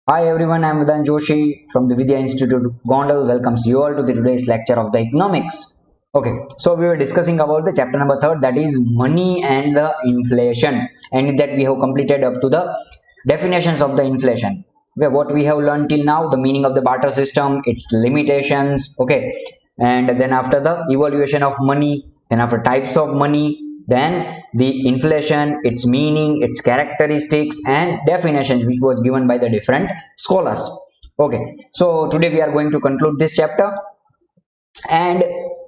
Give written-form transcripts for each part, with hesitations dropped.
Hi everyone, I am Vedant Joshi from the Vidya Institute Gondal. Welcomes you all to the today's lecture of the economics. Okay, so we were discussing about the chapter number 3, that is money and the inflation, and in that we have completed up to the definitions of the inflation. Okay, what we have learned till now, the meaning of the barter system, its limitations. Okay, and then after the evaluation of money, then after types of money, then the inflation, its meaning, its characteristics and definitions which was given by the different scholars. Okay, so today we are going to conclude this chapter, and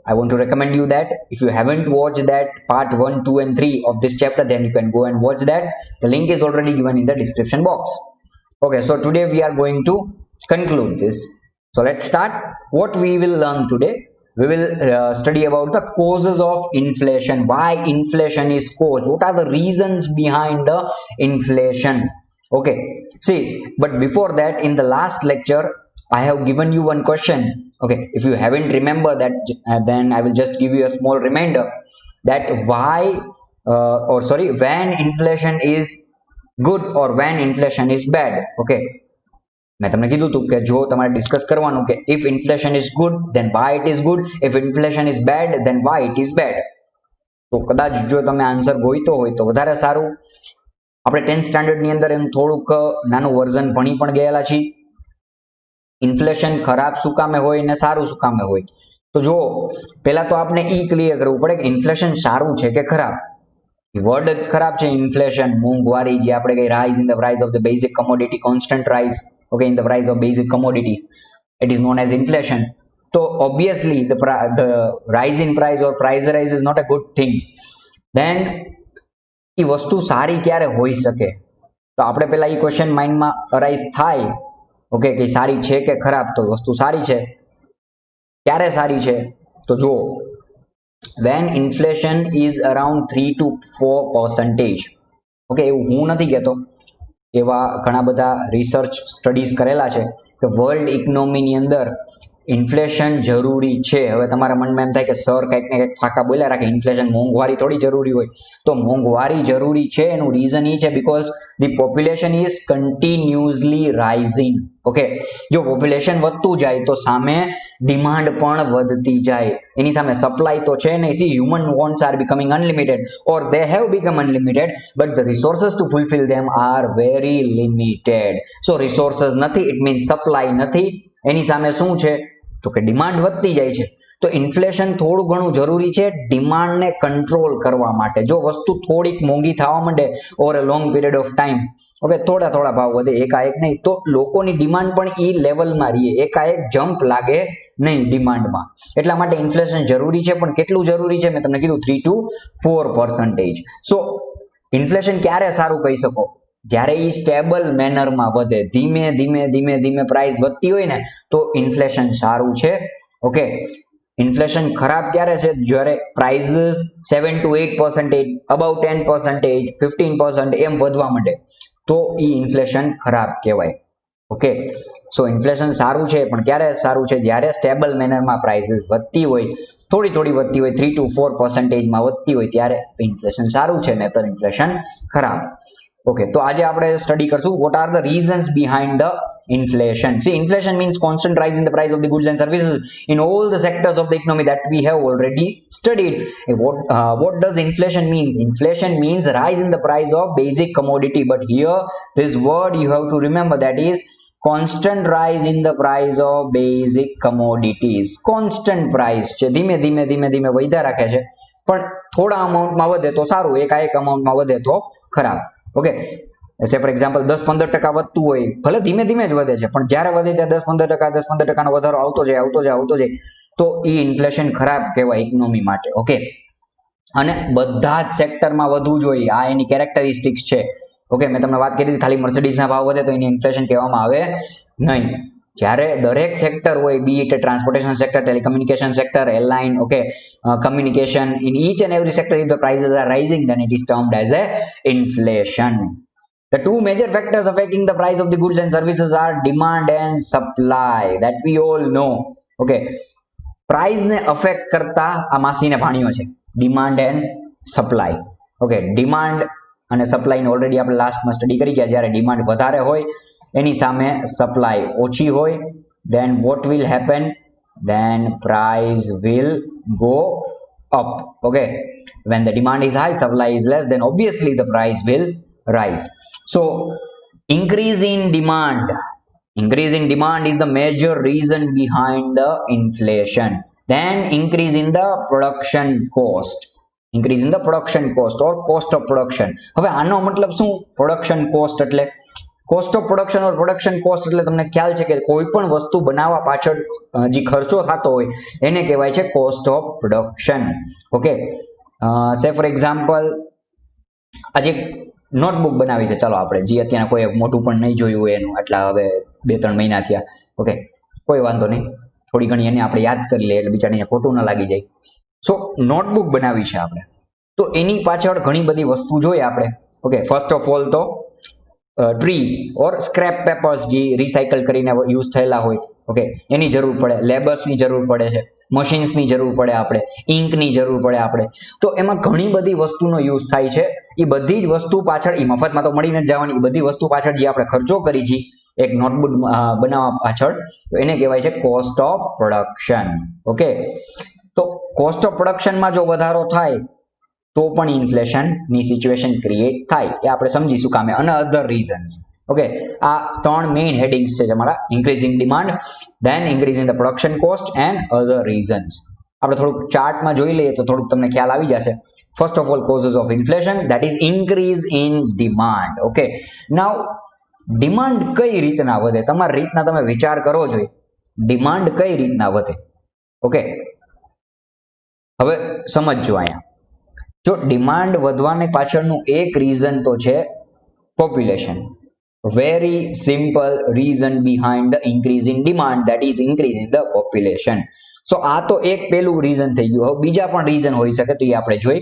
I want to recommend you that if you haven't watched that part 1, 2 and 3 of this chapter, then you can go and watch that. The link is already given in the description box. Okay, so today we are going to conclude this. So let's start. What we will learn today, we will study about the causes of inflation. Why inflation is caused, what are the reasons behind the inflation. Okay, see, but before that, in the last lecture I have given you one question. Okay, if you haven't remember that, then I will just give you a small reminder that why or sorry, when inflation is good or when inflation is bad. Okay, મેં તમને કીધું હતું કે જો તમારે discuss કરવાનું કે if inflation is good then why it is good, if inflation is bad then why it is bad. તો કદાચ જો તમે આન્સર ગોઈતો હોય તો વધારે સારું. આપણે 10th સ્ટાન્ડર્ડ ની અંદર એનું થોડુંક નાનું વર્ઝન ભણી પણ ગયેલા છીએ. ઇન્ફ્લેશન ખરાબ શું કામે હોય ને સારું શું કામે હોય. તો જો પહેલા તો આપણે ઈ ક્લિયર કરવું પડે કે ઇન્ફ્લેશન સારું છે કે ખરાબ. વર્ડ જ ખરાબ છે ઇન્ફ્લેશન, મોંઘવારી, જે આપણે કઈ rise in the price of the basic commodity, constant rise, okay, in the price of basic commodity, it is known as inflation. So obviously the rise in price or price rise is not a good thing. Then એ વસ્તુ સારી ક્યારે હોઈ શકે, તો આપણે પહેલા એ question માઇન્ડમાં arise થાય. Okay, કે સારી છે કે ખરાબ, તો વસ્તુ સારી છે. ક્યારે સારી છે, તો જો when inflation is around 3 to 4%. Okay, એવું હું નથી કહેતો, એવા ઘણા બધા રિસર્ચ સ્ટડીઝ કરેલા છે કે વર્લ્ડ ઇકોનોમીની અંદર ઇન્ફ્લેશન જરૂરી છે. હવે તમારા મનમાં એમ થાય કે સર કંઈક ને કંઈક ફાંકા બોલ્યા રાખે, ઇન્ફ્લેશન મોંઘવારી થોડી જરૂરી હોય. તો મોંઘવારી જરૂરી છે, એનું રીઝન એ છે because the population is continuously rising. Okay, જો પોપ્યુલેશન વધતું જાય તો સામે ડિમાન્ડ પણ વધતી જાય, એની સામે સપ્લાય તો છે નહીં. See, human wants are becoming unlimited or they have become unlimited, but the resources to fulfil them are very limited. So resources નથી, ઇટ મીન્સ સપ્લાય નથી. એની સામે શું છે, તો કે ડિમાન્ડ વધતી જાય છે. તો ઇન્ફ્લેશન થોડું ઘણું જરૂરી છે ડિમાન્ડને કંટ્રોલ કરવા માટે. જો વસ્તુ થોડીક મોંઘી થવા માંડે over a long period of time, okay, થોડા થોડા ભાવ વધે, એકાએક નહીં, તો લોકોની ડિમાન્ડ પણ એ લેવલમાં રહીએ, એકાએક જમ્પ લાગે નહીં ડિમાન્ડમાં. એટલા માટે ઇન્ફ્લેશન જરૂરી છે, પણ કેટલું જરૂરી છે મેં તમને કીધું 3 to 4%. સો ઇન્ફ્લેશન ક્યારે સારું કહી શકો, જ્યારે એ સ્ટેબલ મેનરમાં વધે, ધીમે ધીમે ધીમે ધીમે પ્રાઇસ વધતી હોય ને, તો ઇન્ફ્લેશન સારું છે. ઓકે, ઇન્ફ્લેશન ખરાબ ક્યારે છે, જ્યારે પ્રાઇઝીસ 7 to 8%, અબાઉ 10%, 15% એમ વધવા માંડે, તો એ ઇન્ફ્લેશન ખરાબ કહેવાય. ઓકે, સો ઇન્ફ્લેશન સારું છે, પણ ક્યારે સારું છે, જ્યારે સ્ટેબલ મેનરમાં પ્રાઇસીસ વધતી હોય, થોડી થોડી વધતી હોય, 3 to 4%માં વધતી હોય, ત્યારે ઇન્ફ્લેશન સારું છે, નહીતર ઇન્ફ્લેશન ખરાબ. ઓકે, તો આજે આપણે સ્ટડી કરશું what are the reasons behind the inflation. See, inflation means constant rise in the price of the goods and services in all the sectors of the economy that we have already studied. What does inflation means? Inflation means rise in the price of basic commodity, but here this word you have to remember, that is constant rise in the price of basic commodities. constant price છે, ધીમે ધીમે ધીમે ધીમે વધ્યા રાખે છે, પણ થોડા અમાઉન્ટમાં વધે તો સારું, એકાએક અમાઉન્ટમાં વધે તો ખરાબ. ઓકે, સે ફોર એક્ઝામ્પલ 10-15% વધતું હોય, ભલે ધીમે ધીમે જ વધે છે, પણ જ્યારે વધે ત્યાં 10-15% વધારો આવતો જાય, તો એ ઇન્ફ્લેશન ખરાબ કહેવાય ઇકોનોમી માટે. ઓકે, અને બધા જ સેક્ટરમાં વધવું જોઈએ, આ એની કેરેક્ટરિસ્ટિક્સ છે. ઓકે, મેં તમને વાત કરી હતી, ખાલી મર્સિડીઝના ભાવ વધે તો એની ઇન્ફ્લેશન કહેવામાં આવે નહીં. જ્યારે દરેક સેક્ટર હોય, be it transportation sector, telecommunication sector, airline, okay, communication, in each and every sector if the prices are rising, then it is termed as a inflation. The two major factors affecting the price of the goods and services are demand and supply, that we all know. Okay, price ને affect કરતા આ માસીને ભાણ્યો છે, demand and supply. Okay, demand અને supply ને already આપણે લાસ્ટમાં study કરી ગયા. જ્યારે ડિમાન્ડ વધારે હોય એની સામે સપ્લાય ઓછી હોય, then what will happen? Then price will go up. Okay, when the demand is high, supply is less, then obviously the price will rise. So increase in demand is the major reason behind the inflation. Then increase in the production cost or cost of production. હવે આનો મતલબ શું? Production cost એટલે cost of production or production cost એટલે તમને ખ્યાલ છે કે કોઈ પણ વસ્તુ બનાવવા પાછળ જે ખર્ચો થતો હોય એને કહેવાય છે કોસ્ટ ઓફ પ્રોડક્શન. ઓકે, સે ફોર એક્ઝામ્પલ આજે નોટબુક બનાવી છે, ચાલો આપણે જે અત્યારે કોઈ મોટું પણ નહીં જોયું હોય એનું, આટલા હવે 2-3 મહિના થયા. ઓકે, કોઈ વાંધો નહીં, થોડી ઘણી એને આપણે યાદ કરી લઈએ એટલે બિચારીને ખોટું ન લાગી જાય. સો નોટબુક બનાવી છે આપણે, તો એની પાછળ ઘણી બધી વસ્તુ જોઈએ આપણે. ઓકે, ફર્સ્ટ ઓફ ઓલ તો ટ્રીઝ ઓર સ્ક્રેપ પેપર્સ જે રિસાયકલ કરીને યુઝ થયેલા હોય, ઓકે, એની જરૂર પડે, લેબર્સની જરૂર પડે છે, મશીન્સની જરૂર પડે, આપણે ઇંકની જરૂર પડે આપણે. તો એમાં ઘણી બધી વસ્તુનો યુઝ થાય છે. એ બધી જ વસ્તુ પાછળ, એ મફતમાં તો મળી નથી જવાની, એ બધી વસ્તુ પાછળ જે આપણે ખર્ચો કરી છે એક નોટબુક બનાવવા પાછળ, તો એને કહેવાય છે કોસ્ટ ઓફ પ્રોડક્શન. ઓકે, તો કોસ્ટ ઓફ પ્રોડક્શનમાં જો વધારો થાય તો પણ ઇન્ફ્લેશનની સિચ્યુએશન ક્રિએટ થાય, એ આપણે સમજીશું કામે. અને અધર રીઝન્સ. ઓકે, આ 3 મેઇન હેડિંગ્સ છે તમારા: increasing demand, then increasing the production cost and other reasons. આપણે થોડુંક ચાર્ટમાં જોઈ લઈએ તો થોડુંક તમને ખ્યાલ આવી જશે. First of all, causes of inflation, that is increase in demand. Okay, now demand કઈ રીતના વધે? તમારી રીતના તમે વિચાર કરવો જોઈએ, ડિમાન્ડ કઈ રીતના વધે. ઓકે, હવે સમજજો અહીંયા. જો ડિમાન્ડ વધવાની પાછળનું એક રીઝન તો છે population. Very simple reason behind the increase in demand, that is increase in the population. So આ તો એક પેલું રીઝન થઈ ગયું. હવે બીજા પણ રીઝન હોઈ શકે, તો એ આપણે જોઈ.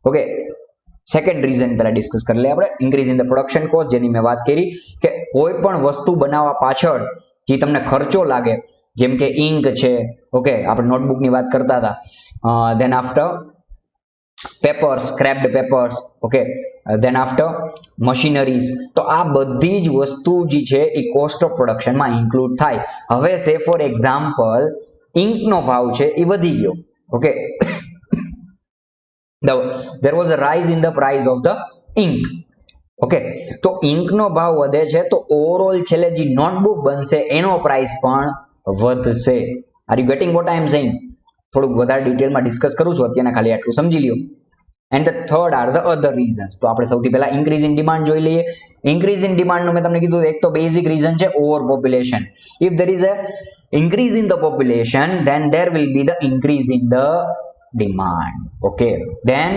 ઓકે, સેકન્ડ રીઝન પહેલા ડિસ્કસ કરી લઈએ આપણે. Increase in the production cost, જેની મેં વાત કરી કે કોઈ પણ વસ્તુ બનાવવા પાછળ જે તમને ખર્ચો લાગે, જેમ કે ઇંક છે, ઓકે, આપણે નોટબુકની વાત કરતા હતા, then after papers, scrapped papers, okay, then after machineries. તો આ બધી જ વસ્તુ જે છે એ કોસ્ટ ઓફ પ્રોડક્શનમાં ઇન્ક્લુડ થાય. હવે સે ફોર એક્ઝામ્પલ ઇંકનો ભાવ છે એ વધી ગયો. Okay, there was a rise in the price of the ink. Okay, તો ઇંકનો ભાવ વધે છે તો ઓવરઓલ છેલ્લે જે નોટબુક બનશે એનો પ્રાઇસ પણ વધશે. Are you getting what I am saying? થોડુંક વધારે ડિટેલમાં ડિસ્કસ કરું છું, અત્યારે ખાલી આટલું સમજી લ્યો. And the third are the other reasons. તો આપણે સૌથી પહેલા ઇન્ક્રીઝ ઇન ડિમાન્ડ જોઈ લઈએ. ઇન્ક્રીઝ ઇન ડિમાન્ડનું મેં તમને કીધું, એક તો બેઝિક રીઝન છે over population. If there is a increase in the population, then there will be the increase in the demand. Okay, then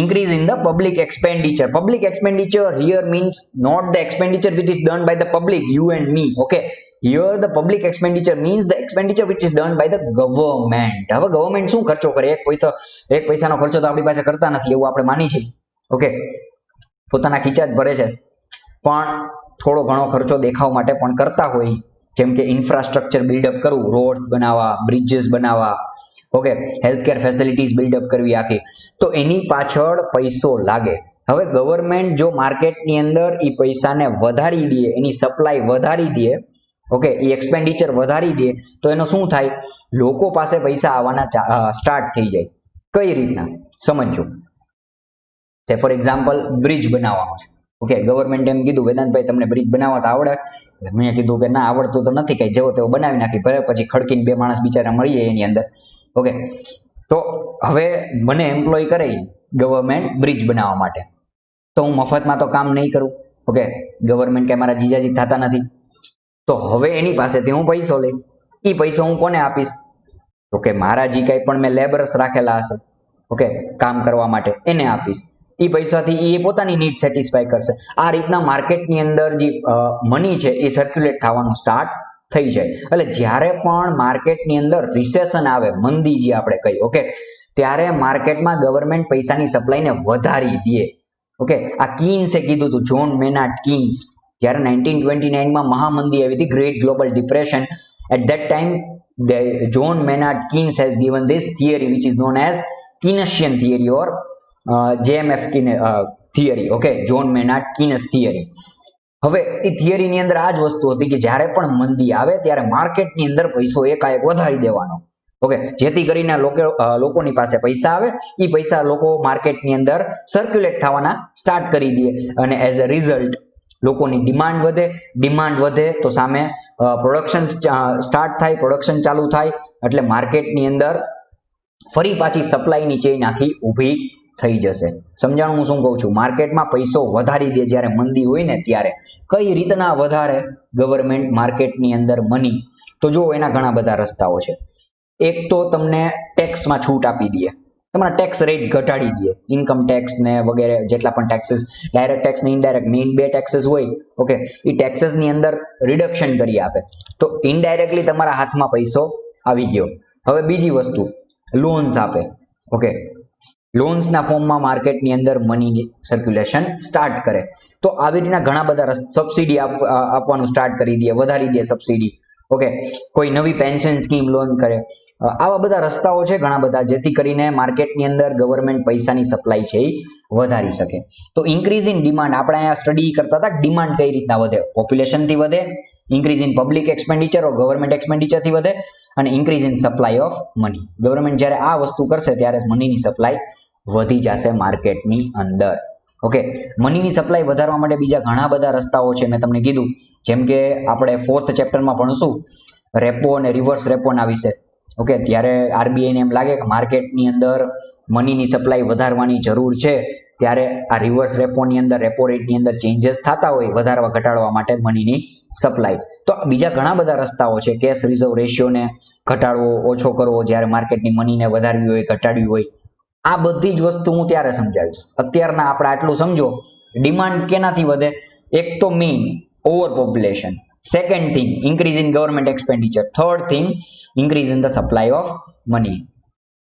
increase in the public expenditure. Public expenditure here means not the expenditure which is done by the public, you and me. Okay, here the public expenditure means the expenditure which is done by the government. હવે government શું ખર્ચો કરે? એક પૈસાનો ખર્ચો તો આપણી પાસે કરતા નથી એવું આપણે માની છીએ. ઓકે, પોતાના ખીચા જ ભરે છે, પણ થોડો ઘણો ખર્ચો દેખાવ માટે પણ કરતા હોય, જેમ કે ઇન્ફ્રાસ્ટ્રક્ચર બિલ્ડઅપ કરવું, રોડ બનાવવા, બ્રિજીસ બનાવવા, ઓકે, હેલ્થકેર ફેસિલિટીઝ બિલ્ડઅપ કરવી આખી, તો એની પાછળ પૈસો લાગે. હવે ગવર્મેન્ટ જો માર્કેટની અંદર એ પૈસાને વધારી દે, એની સપ્લાય વધારી દે, ઓકે, એ એક્સપેન્ડિચર વધારી દે, તો એનો શું થાય? લોકો પાસે પૈસા આવવાના સ્ટાર્ટ થઈ જાય. કઈ રીતના સમજો. સે ફોર એક્ઝામ્પલ બ્રિજ બનાવવાનો છે. ઓકે, ગવર્મેન્ટ એમ કીધું, વેદાંતભાઈ તમને બ્રિજ બનાવવા તો આવડે? મેં કીધું કે ના, આવડતું તો નથી, કઈ જેવો તેવો બનાવી નાખી, ભલે પછી ખડકીને 2 માણસ બિચારા મળી જાય એની અંદર. ઓકે, તો હવે મને એમ્પ્લોય કરે ગવર્મેન્ટ બ્રિજ બનાવવા માટે, તો હું મફતમાં તો કામ નહીં કરું. ઓકે, ગવર્મેન્ટ કે મારા જીજાજી થતા નથી, તો હવે એની પાસેથી હું પૈસો લઈશ. એ પૈસો હું કોને આપીશ? તો કે મારા જે કંઈ પણ મેં લેબરસ રાખેલા હશે, ઓકે, કામ કરવા માટે, એને આપીશ. એ પૈસાથી એ પોતાની નીડ સેટિસ્ફાય કરશે. આ રીતના માર્કેટની અંદર જે મની છે એ સર્ક્યુલેટ થવાનું સ્ટાર્ટ થઈ જાય. એટલે જ્યારે પણ માર્કેટની અંદર રિસેશન આવે, મંદી જે આપણે કહીએ, ઓકે, ત્યારે માર્કેટમાં ગવર્મેન્ટ પૈસાની સપ્લાયને વધારી દે. ઓકે, આ કીન્સે કીધું હતું, જોન મેનાર્ડ કીન્સ, જ્યારે 1929માં મહામંદી આવી હતી, great global depression. At that time John Maynard Keynes has given this theory which is known as Keynesian theory or JMF theory. Okay, John Maynard Keynes theory. હવે એ થિયરીની અંદર આ જ વસ્તુ હતી કે જ્યારે પણ મંદી આવે ત્યારે માર્કેટની અંદર પૈસો એકાએક વધારી દેવાનો. ઓકે, જેથી કરીને લોકોની પાસે પૈસા આવે, એ પૈસા લોકો માર્કેટની અંદર સર્ક્યુલેટ થવાના સ્ટાર્ટ કરી દે અને એઝ અ રિઝલ્ટ લોકોની ડિમાન્ડ વધે તો સામે પ્રોડક્શન સ્ટાર્ટ થાય, પ્રોડક્શન ચાલુ થાય એટલે માર્કેટની અંદર ફરી પાછી સપ્લાયની ચેઇન આખી ઊભી થઈ જશે. સમજાણું હું શું કહું છું? માર્કેટમાં પૈસો વધારી દે જ્યારે મંદી હોય ને ત્યારે. કઈ રીતના વધારે ગવર્મેન્ટ માર્કેટની અંદર મની? તો જો એના ઘણા બધા રસ્તાઓ છે. એક તો તમને ટેક્સમાં છૂટ આપી દે, તમારા ટેક્સ રેટ ઘટાડી દે, ઇન્કમ ટેક્સ ને વગેરે જેટલા પણ ટેક્સીસ, ડાયરેક્ટ ટેક્સ ને ઇનડાયરેક્ટ, મેઇન બે ટેક્સીસ હોય, ઓકે, એ ટેક્સીસ ની અંદર રિડક્શન કરી આપે તો ઇનડાયરેક્ટલી તમારા હાથમાં પૈસો આવી ગયો. હવે બીજી વસ્તુ, લોન્સ આપે. ઓકે, લોન્સના ફોર્મમાં માર્કેટની અંદર મની સર્ક્યુલેશન સ્ટાર્ટ કરે. તો આવી રીતના ઘણા બધા સબસિડી આપવાનું સ્ટાર્ટ કરી દે, વધારી દે સબસિડી. ઓકે, કોઈ નવી પેન્શન સ્કીમ લોન્ચ કરે. આવા બધા રસ્તાઓ છે ઘણા બધા, જેથી કરીને માર્કેટની અંદર ગવર્મેન્ટ પૈસાની સપ્લાય છે એ વધારી શકે. તો ઇન્ક્રીઝ ઇન ડિમાન્ડ, આપણે અહીંયા સ્ટડી કરતા હતા ડિમાન્ડ કઈ રીતના વધે. પોપ્યુલેશનથી વધે, increase in public expenditure or government એક્સપેન્ડિચરથી વધે, અને increase in supply of money. Government જ્યારે આ વસ્તુ કરશે ત્યારે મનીની સપ્લાય વધી જશે માર્કેટની અંદર. ઓકે, મનીની સપ્લાય વધારવા માટે બીજા ઘણા બધા રસ્તાઓ છે, મેં તમને કીધું. જેમ કે આપણે 4th ચેપ્ટરમાં ભણશું રેપો અને રિવર્સ રેપોના વિશે. ઓકે, ત્યારે આરબીઆઈને એમ લાગે કે માર્કેટની અંદર મનીની સપ્લાય વધારવાની જરૂર છે, ત્યારે આ રિવર્સ રેપોની અંદર, રેપો રેટની અંદર ચેન્જીસ થતા હોય વધારવા ઘટાડવા માટે મનીની સપ્લાય. તો બીજા ઘણા બધા રસ્તાઓ છે. કેશ રિઝર્વ રેશિયોને ઘટાડવો, ઓછો કરવો, જ્યારે માર્કેટની મનીને વધારવી હોય, ઘટાડવી હોય. આ બધી જ વસ્તુ હું ત્યારે સમજાવીશ. અત્યારના આપણે આટલું સમજો. ડિમાન્ડ કેનાથી વધે? એક તો main over population, second thing increase in government expenditure, third thing increase in the supply of money.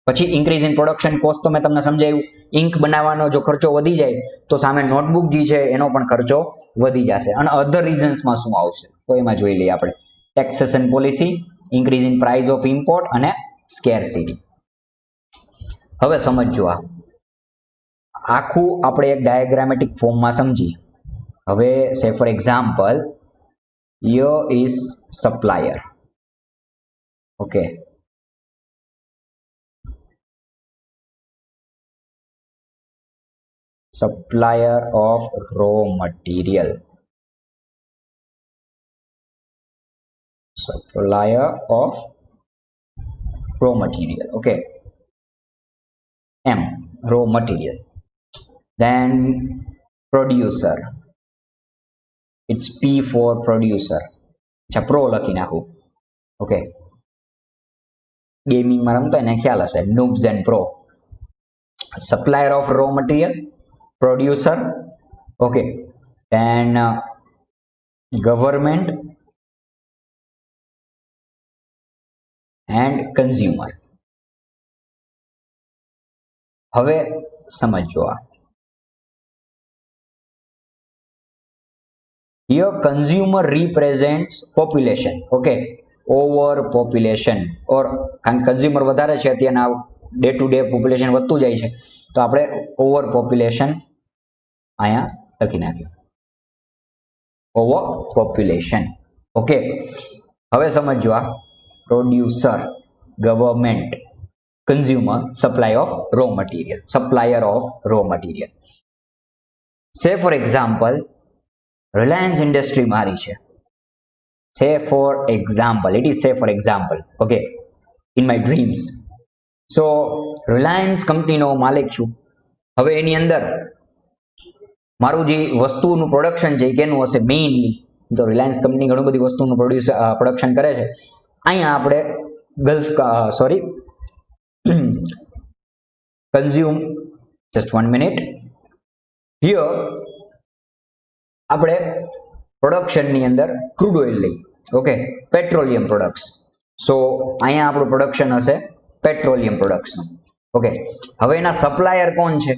પછી ઇન્ક્રીઝ ઇન પ્રોડક્શન કોસ્ટ તો મેં તમને સમજાવ્યું. ઇન્ક બનાવવાનો જો ખર્ચો વધી જાય તો સામે નોટબુક જે છે એનો પણ ખર્ચો વધી જશે. અને અધર રીઝન્સમાં શું આવશે તો એમાં જોઈ લઈએ આપણે. Taxation policy, increase in price of import અને સ્કેરસિટી. હવે સમજો, આ આખું આપણે એક ડાયાગ્રામેટિક ફોર્મમાં સમજીએ. હવે સે for example, here is supplier. Okay, supplier of raw material, supplier of raw material. Okay, M, raw material. Then producer, it's P for producer. અચ્છા, પ્રો લખી નાખું. ઓકે, ગેમિંગમાં રમતો એને ખ્યાલ હશે, noobs and pro. Supplier of raw material, producer. Okay, then government and consumer. હવે સમજો, આ here consumer represents population. Okay, over population or consumer વધારે છે અત્યારના ડે ટુ ડે પોપ્યુલેશન વધતું જાય છે તો આપણે ઓવર પોપ્યુલેશન અહીંયા લખી નાખ્યું, ઓવર પોપ્યુલેશન. ઓકે, હવે સમજો, આ producer, government, consumer, supply of raw material, supplier of raw material. Say for example, Reliance Industry મારી છે. Say for example, it is say for example, okay, in my dreams. So Reliance કંપનીનો માલિક છું. હવે એની અંદર મારું જે વસ્તુનું પ્રોડક્શન છે એ કેનું હશે? મેઇનલી તો રિલાયન્સ કંપની ઘણું બધી વસ્તુનું પ્રોડક્શન કરે છે. અહીંયા આપણે consume, just 1 minute. Here આપણે પ્રોડક્શનની અંદર ક્રૂડ ઓઇલ લઈ, ઓકે, પેટ્રોલિયમ પ્રોડક્ટ્સ. સો અહીંયા આપણું પ્રોડક્શન હશે પેટ્રોલિયમ પ્રોડક્ટ્સનું. ઓકે, હવે એના સપ્લાયર કોણ છે?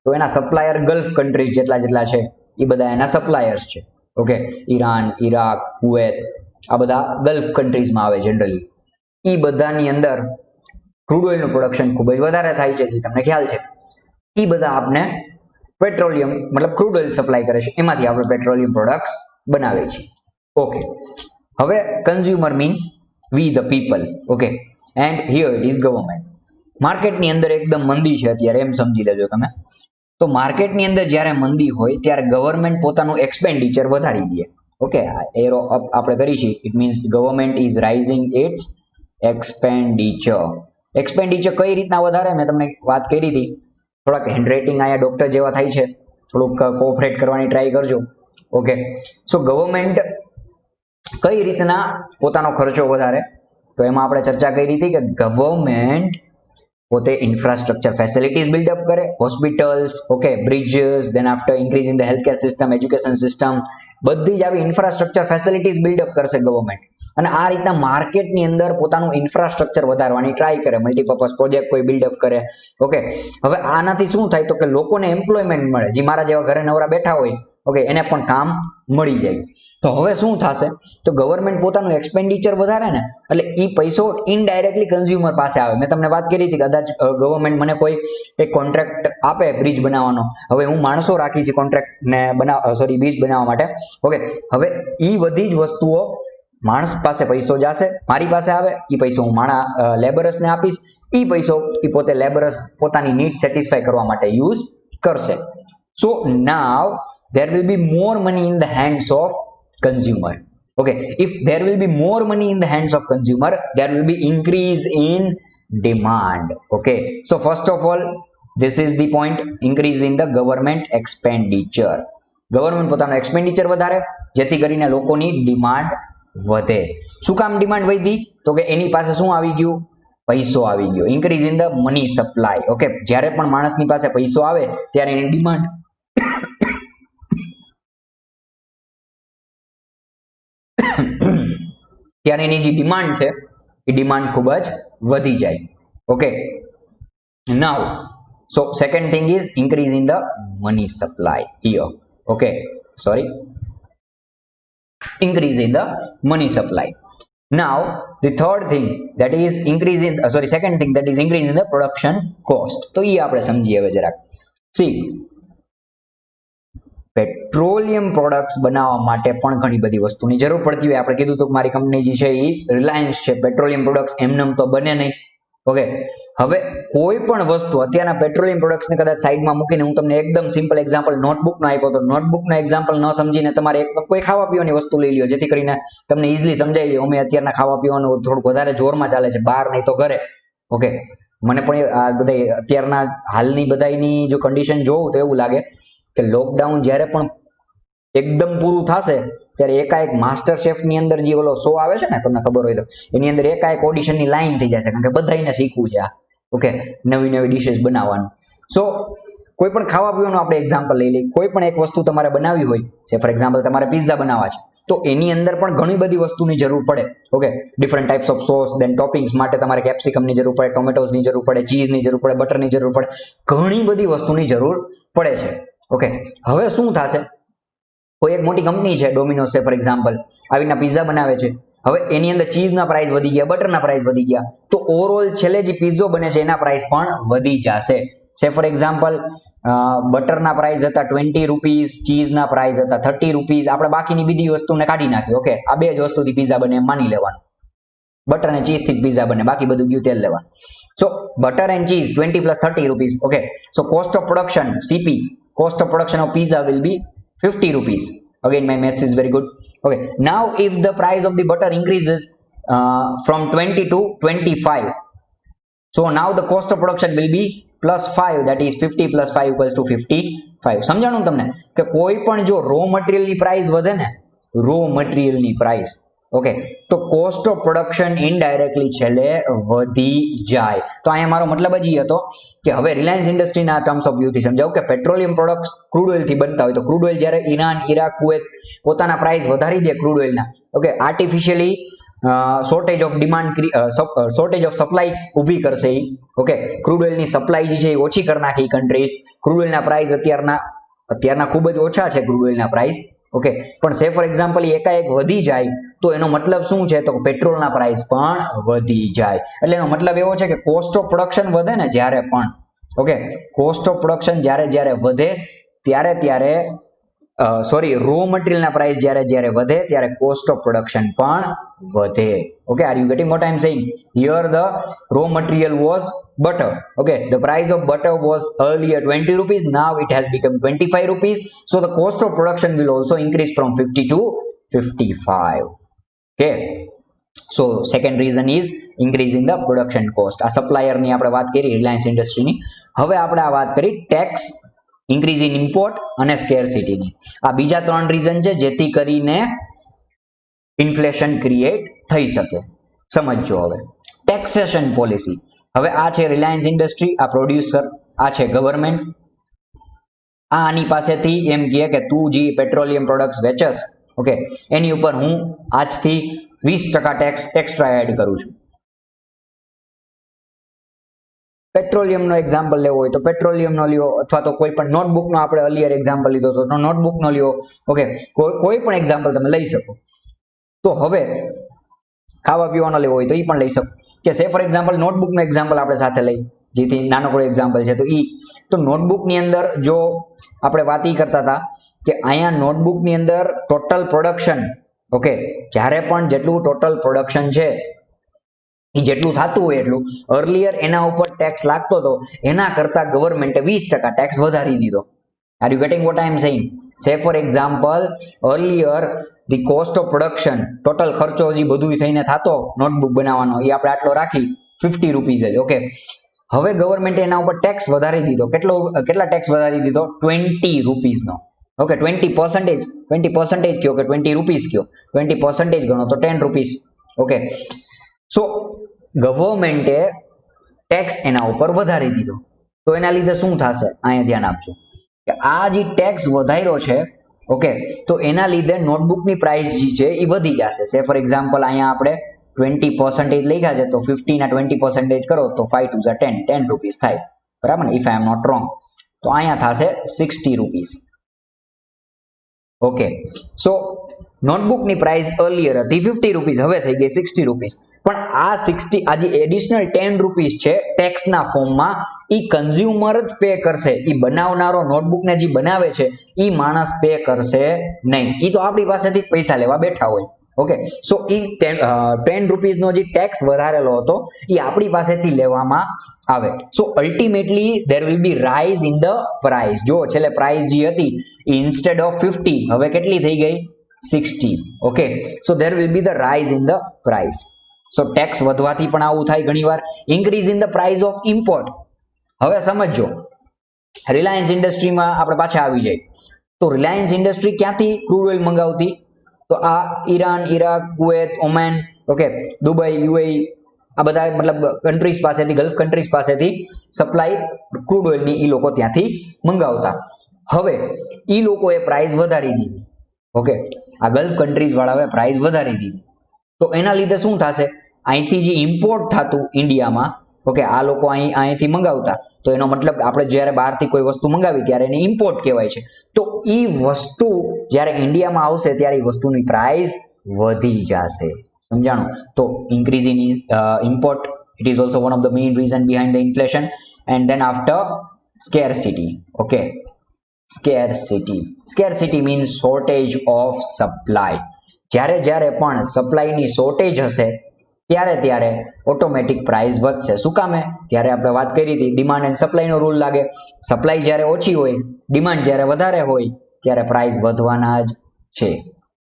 તો એના સપ્લાયર ગલ્ફ કન્ટ્રીઝ જેટલા છે એ બધા એના સપ્લાયર્સ છે. ઓકે, ઈરાન, ઈરાક, કુવેત, આ બધા ગલ્ફ કન્ટ્રીઝમાં આવે જનરલી. એ બધાની અંદર ક્રૂડ ઓઇલનું પ્રોડક્શન ખૂબ જ વધારે થાય છે, જે તમને ખ્યાલ છે. એ બધા આપણે પેટ્રોલિયમ મતલબ ક્રૂડ ઓઇલ સપ્લાય કરે છે, એમાંથી આપણે પેટ્રોલિયમ પ્રોડક્ટ્સ બનાવે છે. ઓકે, હવે consumer means V the people. Okay, and here it is government. માર્કેટની અંદર એકદમ મંદી છે અત્યારે, એમ સમજી લેજો તમે. તો માર્કેટની અંદર જ્યારે મંદી હોય ત્યારે ગવર્મેન્ટ પોતાનું એક્સપેન્ડિચર વધારી દે. ઓકે, એરો અપ આપણે કરી છે, it means government is rising its expenditure. Expenditure કઈ રીતના વધારે મેં તમને વાત કરી હતી. થોડાક હેન્ડરાઇટિંગ આયા ડોક્ટર જેવા થાય છે, થોડુંક કોઓપરેટ કરવાની ટ્રાય કરજો. ઓકે, સો ગવર્મેન્ટ કઈ રીતના પોતાનો ખર્ચો વધારે, તો એમાં આપણે ચર્ચા કરી હતી કે ગવર્મેન્ટ પોતે ઇન્ફ્રાસ્ટ્રક્ચર ફેસિલિટીઝ બિલ્ડઅપ કરે, hospitals, okay, bridges, then after increase in the healthcare system, education system, બધી જ આવી ઇન્ફ્રાસ્ટ્રક્ચર ફેસિલિટીઝ બિલ્ડઅપ કરશે ગવર્મેન્ટ. અને આ રીતના માર્કેટની અંદર પોતાનું ઇન્ફ્રાસ્ટ્રક્ચર વધારવાની ટ્રાય કરે, મલ્ટીપર્પઝ પ્રોજેક્ટ કોઈ બિલ્ડઅપ કરે. ઓકે, હવે આનાથી શું થાય તો કે લોકોને એમ્પ્લોયમેન્ટ મળે, જે મારા જેવા ઘરે નવરા બેઠા હોય, ઓકે, એને પણ કામ મળી જાય. તો હવે શું થશે તો ગવર્મેન્ટ પોતાનું એક્સપેન્ડિચર વધારે ને, એટલે એ પૈસો ઇનડાયરેક્ટલી કન્ઝ્યુમર પાસે આવે. મેં તમને વાત કરી હતી કે કદાચ ગવર્મેન્ટ મને કોઈ એક કોન્ટ્રાક્ટ આપે બ્રિજ બનાવવાનો, હવે હું માણસો રાખી છે કોન્ટ્રાક્ટ ને બ્રિજ બનાવવા માટે. ઓકે, હવે એ બધી જ વસ્તુઓ માણસ પાસે પૈસો જશે, મારી પાસે આવે, એ પૈસો હું લેબરસને આપીશ, એ પૈસો એ પોતે લેબરસ પોતાની નીડ સેટિસ્ફાય કરવા માટે યુઝ કરશે. સો નાવ there will be more money in the hands of consumer. Okay, if there will be more money in the hands of consumer, there will be increase in demand. Okay, so first of all, this is the point, increase in the government expenditure. Government પોતાનો expenditure વધારે, જેથી કરીને લોકોની demand વધે. શું કામ demand વધી? તો કે એની પાસે શું આવી ગયું? પૈસો આવી ગયો. Increase in the money supply. Okay, જ્યારે પણ માણસની પાસે પૈસો આવે ત્યારે એની ડિમાન્ડ ત્યારે એની જે ડિમાન્ડ છે એ ડિમાન્ડ ખૂબ જ વધી જાય. Okay, now so second thing is increase in the money supply here. Okay, sorry, increase in the money supply. Now the third thing that is increase in second thing that is increase in the production cost. તો એ આપણે સમજીએ હવે જરાક. C petroleum products બનાવવા માટે પણ ઘણી બધી વસ્તુની જરૂર પડતી હોય. આપણે કીધું તો મારી કંપની જે છે એ રિલાયન્સ છે, પેટ્રોલિયમ પ્રોડક્ટ્સ એમનેમ તો બને નહીં. ઓકે, હવે કોઈ પણ વસ્તુ અત્યારના પેટ્રોલિયમ પ્રોડક્ટ્સને કદાચ સાઈડમાં મૂકીને હું તમને એકદમ સિમ્પલ એક્ઝામ્પલ નોટબુકનો આપ્યો, તો નોટબુકનો એક્ઝામ્પલ ન સમજીને તમારે એકદમ કોઈ ખાવા પીવાની વસ્તુ લઈ લ્યો, જેથી કરીને તમને ઇઝીલી સમજાઈ જાય. અમે અત્યારના ખાવા પીવાનું થોડુંક વધારે જોરમાં ચાલે છે, બહાર નહીં તો ઘરે. ઓકે, મને પણ આ બધા અત્યારના હાલની બધાની જો કન્ડિશન જોઉં તો એવું લાગે કે લોકડાઉન જ્યારે પણ એકદમ પૂરું થશે ત્યારે એકાએક માસ્ટર શેફ ની અંદર જે ઓલો શો આવે છે ને, તમને ખબર હોય તો, એની અંદર એકાએક ઓડિશનની લાઈન થઈ જશે, કારણ કે બધાને શીખવું છે. ઓકે, નવી નવી ડિશેસ બનાવવાનું. સો કોઈ પણ ખાવા પીવાનું આપણે એક્ઝામ્પલ લઈ લઈએ. કોઈ પણ એક વસ્તુ તમારે બનાવવી હોય છે, ફોર એક્ઝામ્પલ તમારે પિઝા બનાવવા છે, તો એની અંદર પણ ઘણી બધી વસ્તુની જરૂર પડે. Okay, different types of sauce, then toppings માટે તમારે કેપ્સિકમની જરૂર પડે, ટોમેટોઝની જરૂર પડે, ચીઝની જરૂર પડે, બટરની જરૂર પડે, ઘણી બધી વસ્તુની જરૂર પડે છે. ઓકે, હવે શું થશે, કોઈ એક મોટી કંપની છે, ડોમિનોઝ છે ફોર એક્ઝામ્પલ, આવીના પિઝા બનાવે છે. હવે એની અંદર ચીઝના પ્રાઇસ વધી ગયા, બટરના પ્રાઇસ વધી ગયા, તો ઓવરઓલ છેલ્લે જે પિઝ્ઝો બને છે એના પ્રાઇસ પણ વધી જશે. સે ફોર એક્ઝામ્પલ બટરના પ્રાઇસ હતા 20 રૂપીસ, ચીઝના પ્રાઇસ હતા 30 રૂપીસ, આપણે બાકીની બીજી વસ્તુને કાઢી નાખી. ઓકે, આ બે જ વસ્તુથી પિઝા બને એમ માની લેવાનું. બટર અને ચીઝ થી પિઝા બને, બાકી બધું ગયું તેલ લેવાનું. સો butter and cheese 20 plus 30 rupees. Okay, so cost of production CP, cost of production of pizza will be 50 rupees. Again, my maths is very good. Okay, now if the price of the butter increases from 20 to 25, so now the cost of production will be plus 5, that is 50 plus 5 equals to 55. સમજાણું તમને કે કોઈ પણ જો row મટીરિયલની price વધે ને, row મટીરિયલની price, okay, તો cost of production indirectly છેલ્લે વધી જાય. તો અહીંયા મારો મતલબ જ એ હતો કે હવે રિલાયન્સ ઇન્ડસ્ટ્રીના ટર્મ્સ ઓફ વ્યૂથી સમજાવું કે પેટ્રોલિયમ પ્રોડક્ટ્સ ક્રૂડ ઓઇલથી બનતા હોય, તો ક્રૂડ ઓઇલ જ્યારે ઈરાન, ઈરાક, કુવેત પોતાના પ્રાઇસ વધારી દે ક્રૂડ ઓઇલના, okay, artificially shortage of demand, shortage of supply ઊભી કરશે એ. ઓકે, ક્રૂડ ઓઇલની સપ્લાય જે છે એ ઓછી કરી નાખી કન્ટ્રીઝ. ક્રૂડ ઓઇલના પ્રાઇસ અત્યારના ખૂબ જ ઓછા છે ક્રૂડ ઓઇલના પ્રાઇસ. ઓકે, પણ સે ફોર એક્ઝામ્પલ એકાએક વધી જાય તો એનો મતલબ શું છે, તો પેટ્રોલના પ્રાઇસ પણ વધી જાય. એટલે એનો મતલબ એવો છે કે કોસ્ટ ઓફ પ્રોડક્શન વધે ને જ્યારે પણ, ઓકે, કોસ્ટ ઓફ પ્રોડક્શન જ્યારે વધે ત્યારે સોરી રો મટીરિયલના પ્રાઇસ જ્યારે વધે ત્યારે કોસ્ટ ઓફ પ્રોડક્શન પણ વધે. Okay, are you getting what I am saying? Here the raw material was butter. Okay, the price of butter was earlier 20 rupees, now it has become 25 rupees, so the cost of production will also increase from 50 to 55. Okay, so second reason is increase in the production cost. આ supplier ની આપણે વાત કરી Reliance industry ની. હવે આપણે આ વાત કરી ટેક્સ, ઇન્ક્રીઝ ઇન ઇમ્પોર્ટ અને સ્કેરસિટી ની. આ બીજા ત્રણ રીઝન છે જેથી કરીને ઇન્ફ્લેશન ક્રિએટ થઈ શકે. સમજો હવે ટેક્સેશન પોલિસી. હવે આ છે રિલાયન્સ ઇન્ડસ્ટ્રી, આ પ્રોડ્યુસર, આ છે ગવર્મેન્ટ. આની પાસેથી એમ કહે કે તું જે પેટ્રોલિયમ પ્રોડક્ટ્સ વેચસ, ઓકે, એની ઉપર હું આજથી 20% ટેક્સ એક્સ્ટ્રા એડ કરું છું. પેટ્રોલિયમનો એક્ઝામ્પલ લેવો હોય તો પેટ્રોલિયમનો લ્યો, અથવા તો કોઈ પણ નોટબુકનો આપણે અર્લિયર એક્ઝામ્પલ લીધો તો નોટબુકનો લ્યો. ઓકે, કોઈ પણ એક્ઝામ્પલ તમે લઈ શકો. તો હવે ખાવા પીવાનો લેવો હોય તો એ પણ લઈ શકો. કે સે ફોર એક્ઝામ્પલ નોટબુકનો એક્ઝામ્પલ આપણે સાથે લઈ, જેથી નાનકડો એક્ઝામ્પલ છે તો નોટબુકની અંદર જો આપણે વાત એ કરતા હતા કે અહીંયા નોટબુકની અંદર ટોટલ પ્રોડક્શન, ઓકે, જ્યારે પણ જેટલું ટોટલ પ્રોડક્શન છે એ જેટલું થતું હોય એટલું અર્લિયર એના ઉપર ટેક્સ લાગતો હતો, એના કરતા ગવર્મેન્ટે 20% ટેક્સ વધારી દીધો. Are you getting what I am saying? Say for example, earlier the cost of production, total ખર્ચો જે બધું થઈને થતો નોટબુક બનાવવાનો એ આપણે આટલો રાખી 50 રૂપીસ જ. ઓકે, હવે ગવર્મેન્ટે એના ઉપર ટેક્સ વધારી દીધો. કેટલા ટેક્સ વધારી દીધો? 20 રૂપીસનો. ઓકે, 20% કયો કે 20 રૂપીસ કયો, 20% ગણો તો 10 રૂપીસ. ઓકે, સો ગવર્મેન્ટે ટેક્સ એના ઉપર વધારી દીધો. તો એના લીધે શું થશે? અહીંયા ધ્યાન આપજો કે આ જે ટેક્સ વધાર્યો છે, ઓકે, તો એના લીધે નોટબુકની પ્રાઇસ જે છે એ વધી જશે. સે ફોર એક્ઝામ્પલ અહીંયા આપણે 20% લખ્યા છે, તો 50 ના 20% કરો તો 5 2 10 રૂપીસ થાય, બરાબર ને? If I am not wrong. તો અહીંયા થશે 60 રૂપીસ. ઓકે, સો નોટબુકની પ્રાઇસ અર્લિયર હતી 50 રૂપીસ, હવે થઈ ગઈ 60 રૂપીસ. પણ આ 60, આ જે એડિશનલ 10 રૂપીસ છે ટેક્સના ફોર્મમાં, એ કન્ઝ્યુમર જ પે કરશે. એ બનાવનારો નોટબુકને જે બનાવે છે એ માણસ પે કરશે નહીં. એ તો આપણી પાસેથી પૈસા લેવા બેઠા હોય. ઓકે, સો એ 10 રૂપીસનો જે ટેક્સ વધારેલો હતો એ આપણી પાસેથી લેવામાં આવે. So ultimately there will be rise in the price. જો છેલ્લે પ્રાઇસ જે હતી ઇન્સ્ટેડ ઓફ 50 હવે કેટલી થઈ ગઈ? 60. Okay, so there will B the rise in the price. So tax વધવાથી પણ આવું થાય ઘણીવાર. Increase in the price of import. હવે સમજો રિલાયન્સ ઇન્ડસ્ટ્રીમાં આપણે પાછા આવી જાય તો રિલાયન્સ ઇન્ડસ્ટ્રી ક્યાંથી ક્રૂડ ઓઇલ મંગાવતી? તો આ Iran, Iraq, Kuwait, Oman, okay, Dubai, UAE, આ બધા મતલબ કન્ટ્રીઝ પાસેથી, ગલ્ફ કન્ટ્રીઝ પાસેથી સપ્લાય ક્રૂડ ઓઇલની એ લોકો ત્યાંથી મંગાવતા. હવે એ લોકોએ પ્રાઇસ વધારી દીધી. ઓકે, આ ગલ્ફ કન્ટ્રીઝ વાળાએ પ્રાઇસ વધારી દીધી. તો એના લીધે શું થશે? અહીંથી જે ઇમ્પોર્ટ થતું ઇન્ડિયામાં, ઓકે, આ લોકો અહીંથી મંગાવતા, તો એનો મતલબ આપણે જ્યારે બહારથી કોઈ વસ્તુ મંગાવી ત્યારે એને ઇમ્પોર્ટ કહેવાય છે. તો એ વસ્તુ જ્યારે ઇન્ડિયામાં આવશે ત્યારે એ વસ્તુની પ્રાઇસ વધી જશે. સમજાણું? તો increase in import, it is also one of the main reason behind the inflation. And then after scarcity. Okay, scarcity means shortage of supply. જ્યારે પણ સપ્લાયની શોર્ટેજ હશે ત્યારે ઓટોમેટિક પ્રાઇસ વધશે. શું કામે? ત્યારે આપણે વાત કરી હતી ડિમાન્ડ એન્ડ સપ્લાયનો રૂલ લાગે. સપ્લાય જ્યારે ઓછી હોય, ડિમાન્ડ જ્યારે વધારે હોય ત્યારે પ્રાઇસ વધવાના જ છે.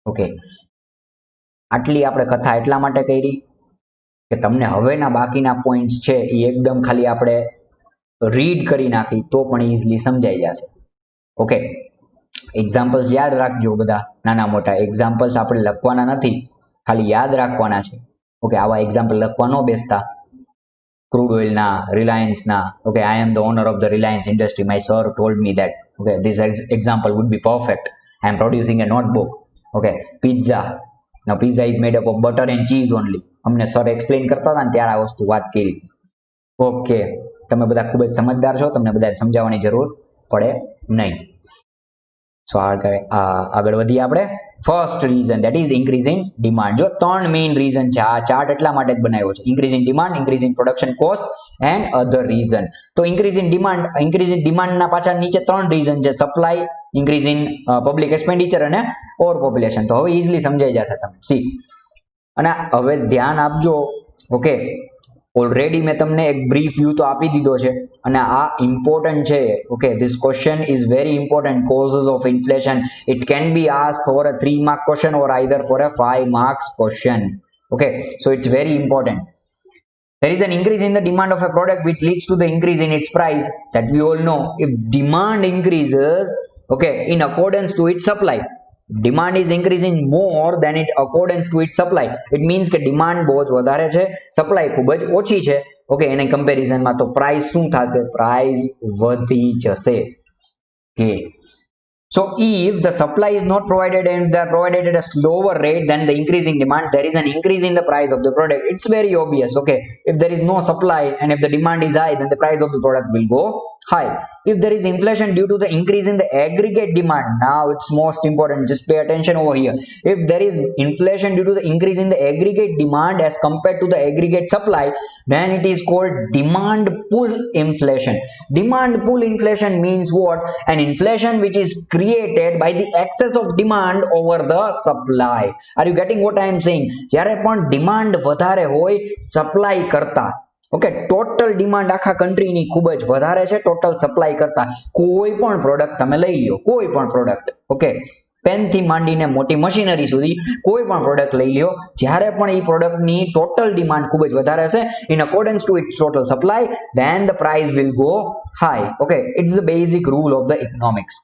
ઓકે, આટલી આપણે કથા એટલા માટે કરી કે તમને હવેના બાકીના પોઈન્ટ્સ છે એ એકદમ ખાલી આપણે રીડ કરી નાખી તો પણ ઇઝીલી સમજાઈ જશે. ઓકે, એક્ઝામ્પલ્સ યાદ રાખજો બધા. નાના મોટા એક્ઝામ્પલ્સ આપણે લખવાના નથી, ખાલી યાદ રાખવાના છે. ઓકે, આવા એક્ઝામ્પલ લખવા ન બેસતા. ક્રૂડ ઓઇલના, રિલાયન્સના. Okay, I am the owner of the Reliance industry, my sir told me that. Okay, this example would be perfect. I am producing a notebook. Okay, pizza. Now pizza is made up of butter and cheese only. અમને sir explain કરતા હતા ને ત્યારે આ વસ્તુ વાત કરી. Okay, તમે બધા ખૂબ જ સમજદાર છો, તમને બધા સમજાવવાની જરૂર પડે નહીં. સો આગળ વધીએ આપણે. First reason that is increase in demand. જો ત્રણ મેઇન રીઝન છે. આ ચાર્ટ એટલા માટે જ બનાવ્યો છે. Increase in demand, increase in production cost and other reason. તો increase in demand ના પાછા નીચે ત્રણ રીઝન છે, supply, increase in public expenditure અને ઓવર પોપ્યુલેશન. તો હવે ઈઝીલી સમજાઈ જશે તમને. સી અને હવે ધ્યાન આપજો. ઓકે, ઓલરેડી મેં તમને એક બ્રીફ વ્યૂ તો આપી દીધો છે અને આ ઇમ્પોર્ટન્ટ છે. Okay, this question is very important. Causes of inflation, it can be asked for a 3 mark question or either for a 5 marks question. Okay, so it's very important. There is an increase in the demand of a product which leads to the increase in its price. That we all know. If demand increases, okay, in accordance to its supply, demand is increasing more than it accordance to its supply. It means કે demand બહુ જ વધારે છે, supply ખૂબ જ ઓછી છે. Okay, એને કમ્પેરિઝનમાં તો પ્રાઇસ શું થશે? પ્રાઇસ વધી જશે. Okay, so if the supply is not provided and they are provided at a slower rate than the increasing demand, there is an increase in the price of the product. It's very obvious. Okay, if there is no supply and if the demand is high, then the price of the product will go high. If there is inflation due to the increase in the aggregate demand, now it's most important, just pay attention over here. If there is inflation due to the increase in the aggregate demand as compared to the aggregate supply, then it is called demand pull inflation. Demand pull inflation means what? An inflation which is created by the excess of demand over the supply. Are you getting what I am saying? જ્યારે પણ demand વધારે હોય supply કરતા, okay, total demand આખા કન્ટ્રીની ખૂબ જ વધારે છે ટોટલ સપ્લાય કરતા. કોઈ પણ પ્રોડક્ટ તમે લઈ લ્યો, કોઈ પણ પ્રોડક્ટ, ઓકે, પેનથી માંડીને મોટી મશીનરી સુધી કોઈ પણ પ્રોડક્ટ લઈ લ્યો, જ્યારે પણ એ પ્રોડક્ટની ટોટલ ડિમાન્ડ ખૂબ જ વધારે છે, in accordance to its total supply, then the price will go high. Okay, it's the basic rule of the economics.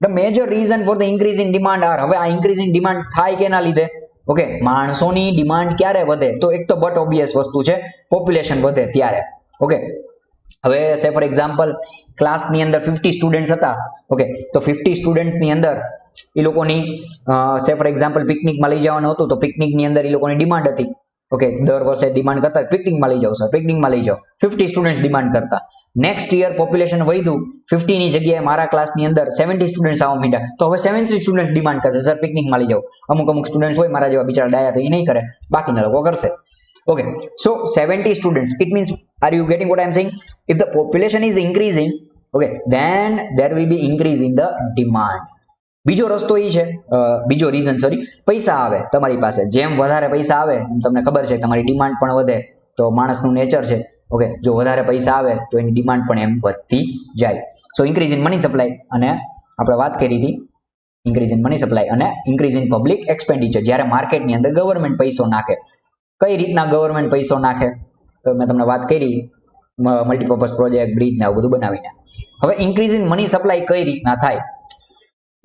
The major reason for the increase in demand are, હવે આ increase in demand થાય કેના લીધે? Okay, માણસોની demand ક્યારે વધે? તો એક તો બટ ઓબ્વિયસ વસ્તુ છે, પોપ્યુલેશન વધે ત્યારે. ઓકે, હવે સે ફોર એક્ઝામ્પલ ક્લાસની અંદર 50 સ્ટુડન્ટ્સ હતા. ઓકે, તો 50 સ્ટુડન્ટ્સની અંદર એ લોકોની સે ફોર એક્ઝામ્પલ પિકનિકમાં લઈ જવાનું હતું, તો પિકનિકની અંદર એ લોકોની ડિમાન્ડ હતી. ઓકે, દર વર્ષે ડિમાન્ડ કરતા પિકનિકમાં લઈ જાઓ સર, પિકનિકમાં લઈ જાઓ, 50 સ્ટુડન્ટ્સ ડિમાન્ડ કરતા. નેક્સ્ટ યર પોપ્યુલેશન વધ્યું, 50 ની જગ્યાએ મારા ક્લાસની અંદર 70 સ્ટુડન્ટ્સ આવવા માંડ્યા, તો હવે 70 સ્ટુડન્ટ્સ ડિમાન્ડ કરશે સર પિકનિકમાં લઈ જાઓ. અમુક સ્ટુડન્ટ્સ હોય મારા જેવા બિચારા ડાયા, તો એ નહીં કરે, બાકીના લોકો કરશે. Okay, so 70 students, it means, are you getting what I am saying? If the population is increasing, okay, then there will be increase in the demand. બીજો રસ્તો એ છે, બીજો રીઝન સોરી, પૈસા આવે તમારી પાસે, જેમ વધારે પૈસા આવે એમ તમને ખબર છે તમારી ડિમાન્ડ પણ વધે. તો માણસનું નેચર છે. ઓકે, જો વધારે પૈસા આવે તો એની ડિમાન્ડ પણ એમ વધતી જાય. સો ઇન્ક્રીઝ ઇન મની સપ્લાય, અને આપણે વાત કરી હતી ઇન્ક્રીઝ ઇન મની સપ્લાય અને ઇન્ક્રીઝ ઇન પબ્લિક એક્સપેન્ડિચર. જ્યારે માર્કેટની અંદર ગવર્મેન્ટ પૈસો નાખે, કઈ રીતના ગવર્મેન્ટ પૈસો નાખે તો મેં તમને વાત કરી, મલ્ટીપર્પઝ પ્રોજેક્ટ, બ્રિજ ને આવું બધું બનાવીને. હવે ઇન્ક્રીઝ ઇન મની સપ્લાય કઈ રીતના થાય?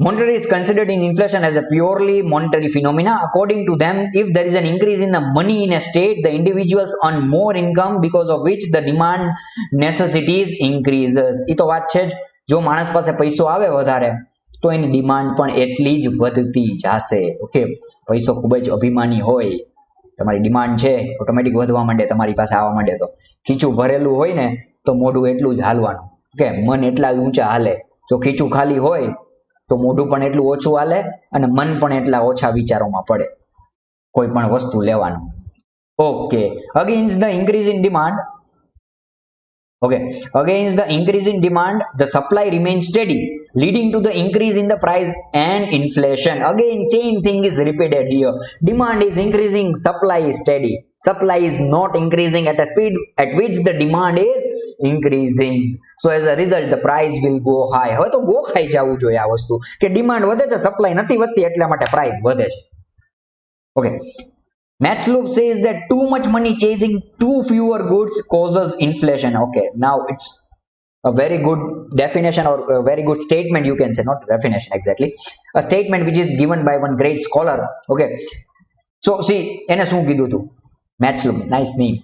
Monetary is considered in inflation as a purely monetary phenomena. According to them, if there is an increase in the money in a state, the individuals earn more income because of which the demand necessities increases. એ તો વાત છે જ, જો માણસ પાસે પૈસો આવે વધારે તો એની ડિમાન્ડ પણ એટલી જ વધતી જશે. ઓકે, પૈસો ખૂબ જ અભિમાની હોય, તમારી ડિમાન્ડ છે ઓટોમેટિક વધવા માંડે, તમારી પાસે આવવા માંડે. તો ખીચું ભરેલું હોય ને તો મોઢું એટલું જ હાલવાનું. ઓકે, મન એટલા ઊંચા હાલે. જો ખીચું ખાલી હોય તો મોઢું પણ એટલું ઓછું હાલે અને મન પણ એટલા ઓછા વિચારોમાં પડે કોઈ પણ વસ્તુ લેવાનું. Okay, against the increase in demand, okay, against the increase in demand, the supply remains steady, leading to the increase in the price and inflation. Again, same thing is repeated here. Demand is increasing, supply is steady. Supply is not increasing at a speed at which the demand is increasing. So as a result, the price will go high. હવે તો ગોખાઈ જવું જોઈએ આ વસ્તુ કે demand વધે છે, supply નથી વધતી, એટલા માટે પ્રાઇસ વધે છે. Okay, Matslow says that too much money chasing too fewer goods causes inflation. Okay, now it's a very good definition or a very good statement, you can say, not definition exactly, a statement which is given by one great scholar. Okay, so see, એને શું કીધું હતું Matslow, nice name.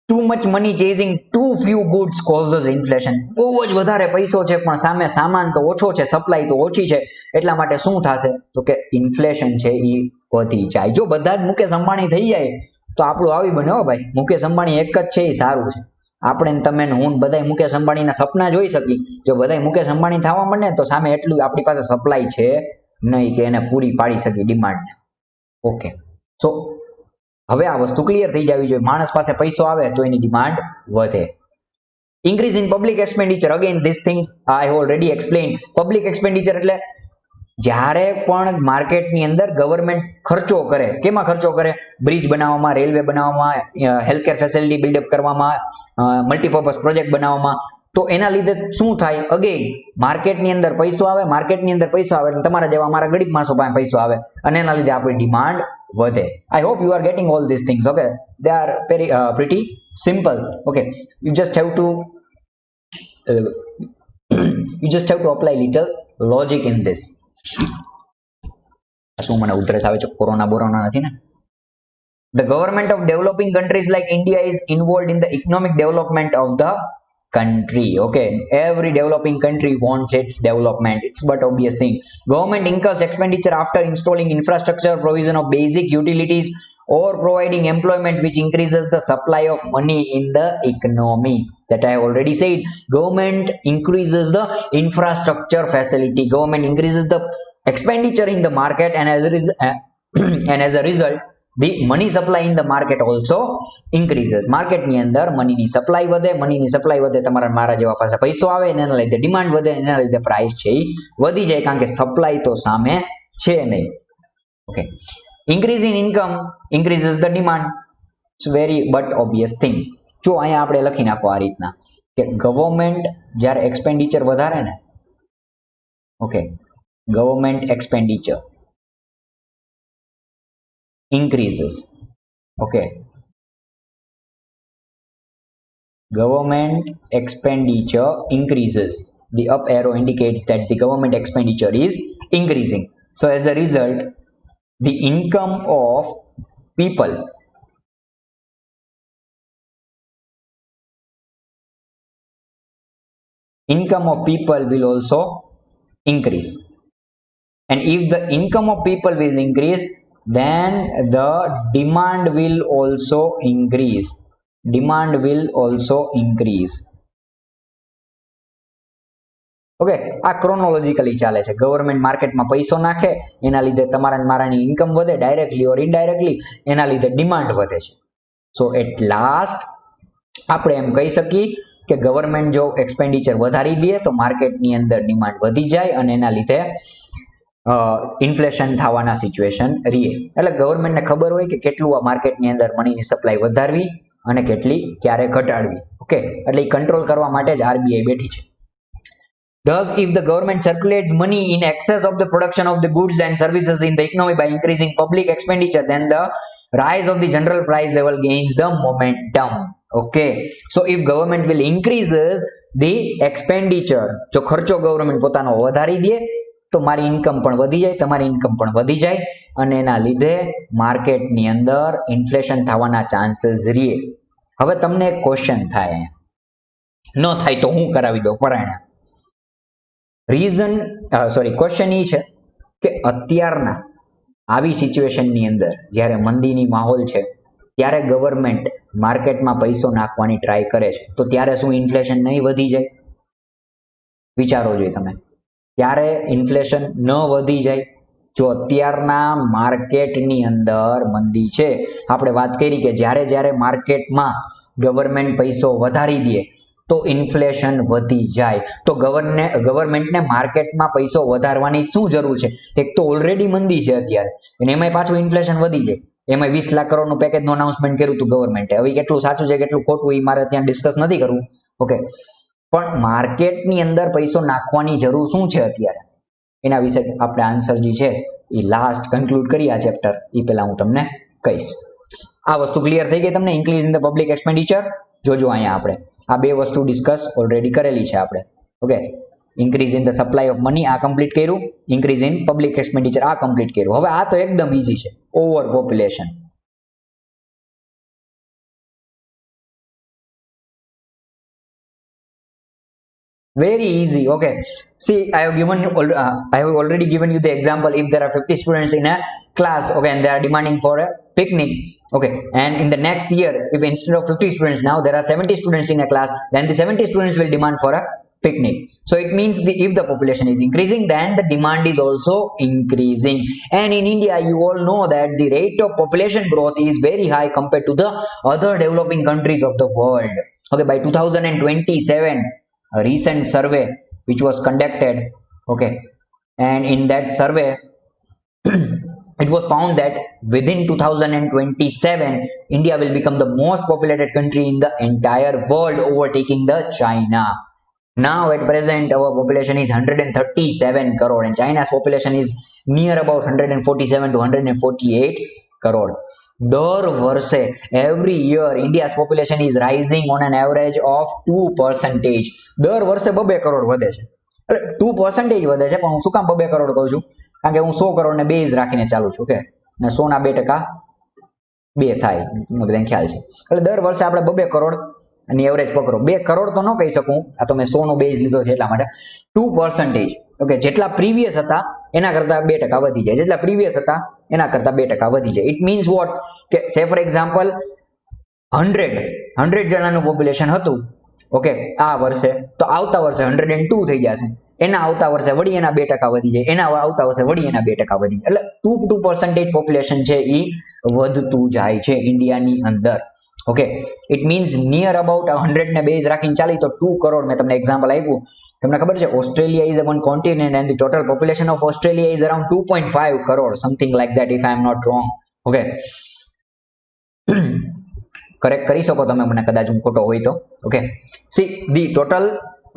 Too much money chasing too few goods causes inflation. બહુ જ વધારે પૈસો છે પણ સામે સામાન તો ઓછો છે, સપ્લાય તો ઓછી છે, એટલા માટે શું થશે તો કે ઇન્ફ્લેશન છે એ વધી જાય. જો બધા જ મુકેશ અંબાણી થઈ જાય તો આપણું આવી બને. હો ભાઈ, મુકેશ અંબાણી એક જ છે એ સારું છે. આપણે તમે હું બધા મુકેશ અંબાણીના સપના જોઈ શકી. જો બધા મુકેશ અંબાણી થવા માંડે તો સામે એટલું આપણી પાસે સપ્લાય છે નહીં કે એને પૂરી પાડી શકી ડિમાન્ડને. ઓકે, સો હવે આ વસ્તુ ક્લિયર થઈ જવી જોઈએ. માણસ પાસે પૈસો આવે તો એની ડિમાન્ડ વધે. increase in public expenditure, again these things I have already explained. Public expenditure એટલે જ્યારે પણ માર્કેટની અંદર ગવર્મેન્ટ ખર્ચો કરે, કેમાં ખર્ચો કરે? બ્રિજ બનાવવામાં, રેલવે બનાવવામાં, હેલ્થકેર ફેસિલિટી બિલ્ડઅપ કરવામાં, મલ્ટીપર્પઝ પ્રોજેક્ટ બનાવવામાં. તો એના લીધે શું થાય? અગેન માર્કેટની અંદર પૈસો આવે, માર્કેટની અંદર પૈસો આવે એટલે તમારા જેવા અમારા ગરીબ માણસો પાસે પૈસો આવે અને એના લીધે આપણી ડિમાન્ડ વધે. I hope you are getting all this things. Okay, they are very pretty simple. Okay, you just have to apply little logic in this. શું મને ઉધરસ આવે છે? કોરોના બોરોના નથી ને? The government of developing countries like India is involved in the economic development of the country. Okay, every developing country wants its development. It's but obvious thing. Government incurs expenditure after installing infrastructure, provision of basic utilities, or providing employment, which increases the supply of money in the economy. That I have already said. Government increases the infrastructure facility. Government increases the expenditure in the market, and as a result, the money supply in the market also increases. Market ની અંદર મનીની supply વધે, મનીની supply વધે, તમારા મારા જેવા પાસે પૈસો આવે, એના લીધે ડિમાન્ડ વધે, એના લીધે પ્રાઇસ છે એ વધી જાય, કારણ કે સપ્લાય તો સામે છે નહીં. Okay, increase in income increases the demand. It's very but obvious thing. જો અહીંયા આપણે લખી નાખો આ રીતના કે ગવર્મેન્ટ જ્યારે એક્સપેન્ડિચર વધારે ને, okay, government expenditure increases. Okay, government expenditure increases. The up arrow indicates that the government expenditure is increasing. So as a result, the income of people will also increase. And if the income of people will increase, then the demand will also increase. Demand will also increase. Okay, આ ક્રોનોલોજીકલી ચાલે છે. Government માર્કેટમાં પૈસો નાખે, એના લીધે તમારા મારાની income વધે, ડાયરેક્ટલી ઓર ઇનડાયરેક્ટલી, એના લીધે ડિમાન્ડ વધે છે. સો એટ લાસ્ટ આપણે એમ કહી શકીએ કે ગવર્મેન્ટ જો એક્સપેન્ડિચર વધારી દે તો માર્કેટની અંદર ડિમાન્ડ વધી જાય અને એના લીધે ઇન્ફ્લેશન થવાના સિચ્યુએશન રહીએ. એટલે ગવર્મેન્ટને ખબર હોય કે કેટલું આ માર્કેટની અંદર મનીની સપ્લાય વધારવી અને કેટલી ક્યારે ઘટાડવી. ઓકે, એટલે એ કંટ્રોલ કરવા માટે જ આરબીઆઈ બેઠી છે. Thus, if the government circulates money in excess of the production of the goods and services in the economy by increasing public expenditure, then the rise of the general price level gains the momentum. Okay, so if government will increases the expenditure, જો ખર્ચો government પોતાનો વધારી દે તો મારી income પણ વધી જાય, તમારી ઇન્કમ પણ વધી જાય અને એના લીધે માર્કેટની અંદર ઇન્ફ્લેશન થવાના ચાન્સીસ રહે. હવે તમને એક ક્વેશ્ચન થાય, ન થાય તો હું કરાવી દઉં પરાયણા. ક્વેશ્ચન એ છે કે અત્યારના આવી સિચ્યુએશનની અંદર જ્યારે મંદીની માહોલ છે ત્યારે ગવર્મેન્ટ માર્કેટમાં પૈસો નાખવાની ટ્રાય કરે છે, તો ત્યારે શું ઇન્ફ્લેશન નહીં વધી જાય? વિચારો જોઈએ તમે. ત્યારે ઇન્ફ્લેશન ન વધી જાય? જો અત્યારના માર્કેટની અંદર મંદી છે, આપણે વાત કરી કે જ્યારે માર્કેટમાં ગવર્મેન્ટ પૈસો વધારી દે તો ઇન્ફ્લેશન વધી જાય. તો ગવર્મેન્ટને માર્કેટમાં પૈસો વધારવાની શું જરૂર છે? એક તો ઓલરેડી મંદી છે અત્યારે, અને એમાંય પાછું ઇન્ફ્લેશન વધી જાય. એમાં 20 લાખ કરોડનું પેકેજનું અનાઉન્સમેન્ટ કર્યું હતું ગવર્મેન્ટે. હવે કેટલું સાચું છે કેટલું ખોટું એ મારે ત્યાં ડિસ્કસ નથી કરવું. ઓકે, પણ માર્કેટની અંદર પૈસો નાખવાની જરૂર શું છે અત્યારે, એના વિશે આપણે આન્સર જે છે એ લાસ્ટ કન્ક્લુડ કરી આ ચેપ્ટર એ પહેલા હું તમને કહીશ. આ વસ્તુ ક્લિયર થઈ ગઈ તમને? Increase in the public expenditure. જોજો અહીંયા આપણે આ બે વસ્તુ ડિસ્કસ ઓલરેડી કરેલી છે આપણે. Okay, increase in the supply of money આ કમ્પ્લીટ કર્યું, ઇન્ક્રીઝ ઇન પબ્લિક એક્સપેન્ડિચર આ કમ્પ્લીટ કર્યું. હવે આ તો એકદમ ઈઝી છે, over population. Very easy. Okay, see, I have already given you the example. If there are 50 students in a class, okay, and they are demanding for a picnic, okay, and in the next year, if instead of 50 students now there are 70 students in a class, then the 70 students will demand for a picnic. So it means if the population is increasing, then the demand is also increasing. And in India, you all know that the rate of population growth is very high compared to the other developing countries of the world. Okay, by 2027, a recent survey which was conducted, okay, and in that survey it was found that within 2027 India will become the most populated country in the entire world, overtaking the China. Now at present our population is 137 crore and China's population is near about 147 to 148 crore. દર વર્ષે every year India's population is rising on an average of 2%. દર વર્ષે 2 કરોડ વધે છે. એટલે 2% વધે છે, પણ હું શું કામ 2 કરોડ કહું છું? કારણ કે હું 100 કરોડ ને બેઝ રાખીને ચાલુ છું, કે ને 100 ના 2% 2 થાય, તમને બધાને ખ્યાલ છે. એટલે દર વર્ષે આપણે 2 કરોડ અને એવરેજ પકડો. 2 કરોડ તો ન કહી શકું, આ તો મેં 100 નો બેઝ લીધો છે એટલા માટે. 2%, ઓકે, જેટલા પ્રીવિયસ હતા એના કરતા 2% વધી જાય, જેટલા પ્રીવિયસ હતા એના કરતા 2% વધી જાય. ઇટ મીન્સ વોટ, કે સે ફોર એક્ઝામ્પલ 100 જણાનું પોપ્યુલેશન હતું, ઓકે, આ વર્ષે, તો આવતા વર્ષે 102 થઈ જશે, એના આવતા વર્ષે વળી એના 2% વધી જાય, એના આવતા વર્ષે વળી એના 2% વધી જાય. એટલે 2% પોપ્યુલેશન છે એ વધતું જાય છે ઇન્ડિયાની અંદર. Okay, it means near about 100 ને બેઝ રાખીને ચાલી તો 2 કરોડ. મેં તમને એક્ઝામ્પલ આપ્યું, તમને ખબર છે Australia is one continent and the total population of Australia is around 2.5 crore, something like that, if I am not wrong. Okay, correct કરી શકો તમે મને કદાચ હું ખોટો હોય તો. Okay, see the total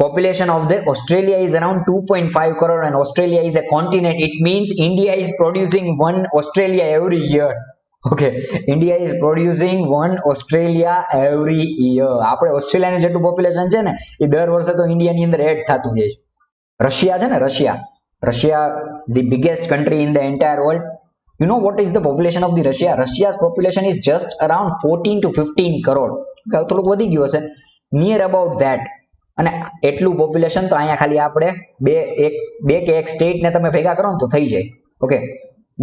population of the Australia is around 2.5 crore and Australia is a continent. It means India is producing one Australia every year. Okay, India is producing one Australia every year. આપણે ઓસ્ટ્રેલિયાનું જેટલું population છે ને એ દર વર્ષે તો ઇન્ડિયાની અંદર add થતું જાય છે. રશિયા છે ને, Russia the biggest country in the entire world. You know what is the population of the Russia? Russia's population is just around 14 to 15 crore. થોડુંક વધી ગયું હશે, near about that. અને એટલું પોપ્યુલેશન તો અહીંયા ખાલી આપણે બે કે એક સ્ટેટને તમે ભેગા કરો ને તો થઈ જાય. ઓકે,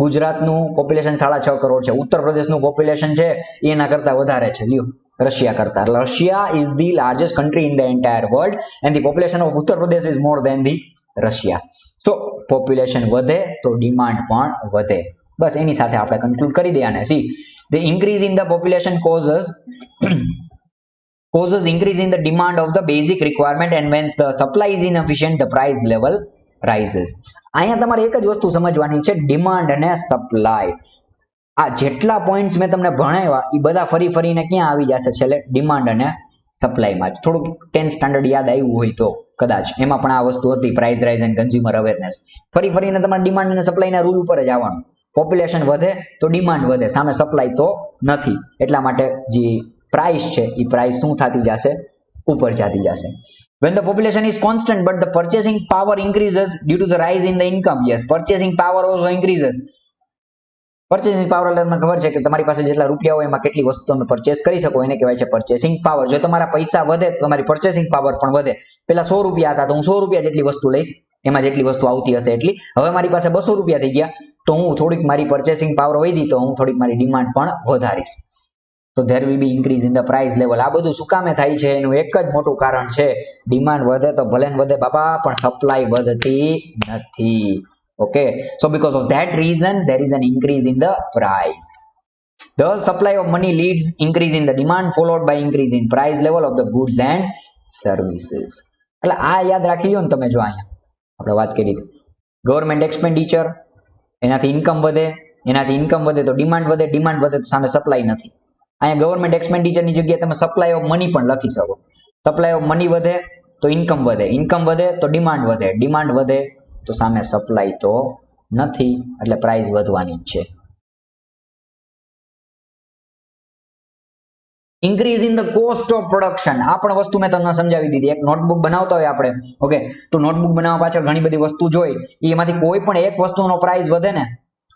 ગુજરાતનું પોપ્યુલેશન 6.5 કરોડ છે, ઉત્તર પ્રદેશનું પોપ્યુલેશન છે એના કરતા વધારે છે, લ્યો, રશિયા કરતા. Russia is the largest country in the entire world and the population of Uttar Pradesh is more than the Russia. So population વધે તો ડિમાન્ડ પણ વધે. બસ એની સાથે આપણે કન્ક્લુડ કરી દઈએ આને. See the increase in the population causes increase in the demand of the basic requirement and when the supply is inefficient the price level rises. અહીંયા તમારે એક જ વસ્તુ સમજવાની છે, ડિમાન્ડ અને સપ્લાય. આ જેટલા પોઈન્ટ્સ મેં તમને ભણાવ્યા એ બધા ફરીને ક્યાં આવી જશે છેલ્લે? ડિમાન્ડ અને સપ્લાયમાં જ. થોડુંક 10th સ્ટાન્ડર્ડ યાદ આવ્યું હોય તો કદાચ એમાં પણ આ વસ્તુ હતી, price rise and consumer awareness. ફરીને તમારે ડિમાન્ડ અને સપ્લાયના રૂલ ઉપર જ આવવાનું. પોપ્યુલેશન વધે તો ડિમાન્ડ વધે, સામે સપ્લાય તો નથી, એટલા માટે જે પ્રાઇસ છે એ પ્રાઇસ શું થતી જશે? ઉપર જતી જશે. When the population is constant but the purchasing power increases due to the rise in the income. Yes, purchasing power also increases. Purchasing power એટલે તમને ખબર છે કે તમારી પાસે જેટલા રૂપિયા હોય એમાં કેટલી વસ્તુ તમે પરચેસ કરી શકો એને કહેવાય છે purchasing power. જો તમારા પૈસા વધે તો તમારી purchasing power પણ વધે. પેલા 100 રૂપિયા હતા તો હું 100 રૂપિયા જેટલી વસ્તુ લઈશ, એમાં જેટલી વસ્તુ આવતી હશે એટલી. હવે મારી પાસે 200 રૂપિયા થઈ ગયા તો હું થોડીક મારી purchasing power વધી તો હું થોડીક મારી ડિમાન્ડ પણ વધારીશ. તો there will be increase in the price level. આ બધું શું કામે થાય છે? એનું એક જ મોટું કારણ છે, ડિમાન્ડ વધે તો ભલે ને વધે બાપા, પણ સપ્લાય વધતી નથી. Okay, so because of that reason there is an increase in the price. The supply of money leads increase in the demand followed by increase in price level of the goods and services. એટલે આ યાદ રાખી લો ને તમે. જો અહીંયા આપણે વાત કરી હતી ગવર્મેન્ટ એક્સપેન્ડિચર, એનાથી ઇન્કમ વધે, એનાથી ઇન્કમ વધે તો ડિમાન્ડ વધે, ડિમાન્ડ વધે તો સામે સપ્લાય નથી. અહીંયા ગવર્મેન્ટ એક્સપેન્ડિચરની જગ્યાએ તમે સપ્લાય ઓફ મની પણ લખી શકો. સપ્લાય ઓફ મની વધે તો ઇન્કમ વધે, ઇન્કમ વધે તો ડિમાન્ડ વધે, ડિમાન્ડ વધે તો સામે સપ્લાય તો નથી, એટલે પ્રાઇસ વધવાની જ છે. Increase in the cost of production. આ પણ વસ્તુ મેં તમને સમજાવી દીધી. એક નોટબુક બનાવતા હોય આપણે, ઓકે, તો નોટબુક બનાવવા પાછળ ઘણી બધી વસ્તુ જોઈ, એમાંથી કોઈ પણ એક વસ્તુનો પ્રાઇસ વધે ને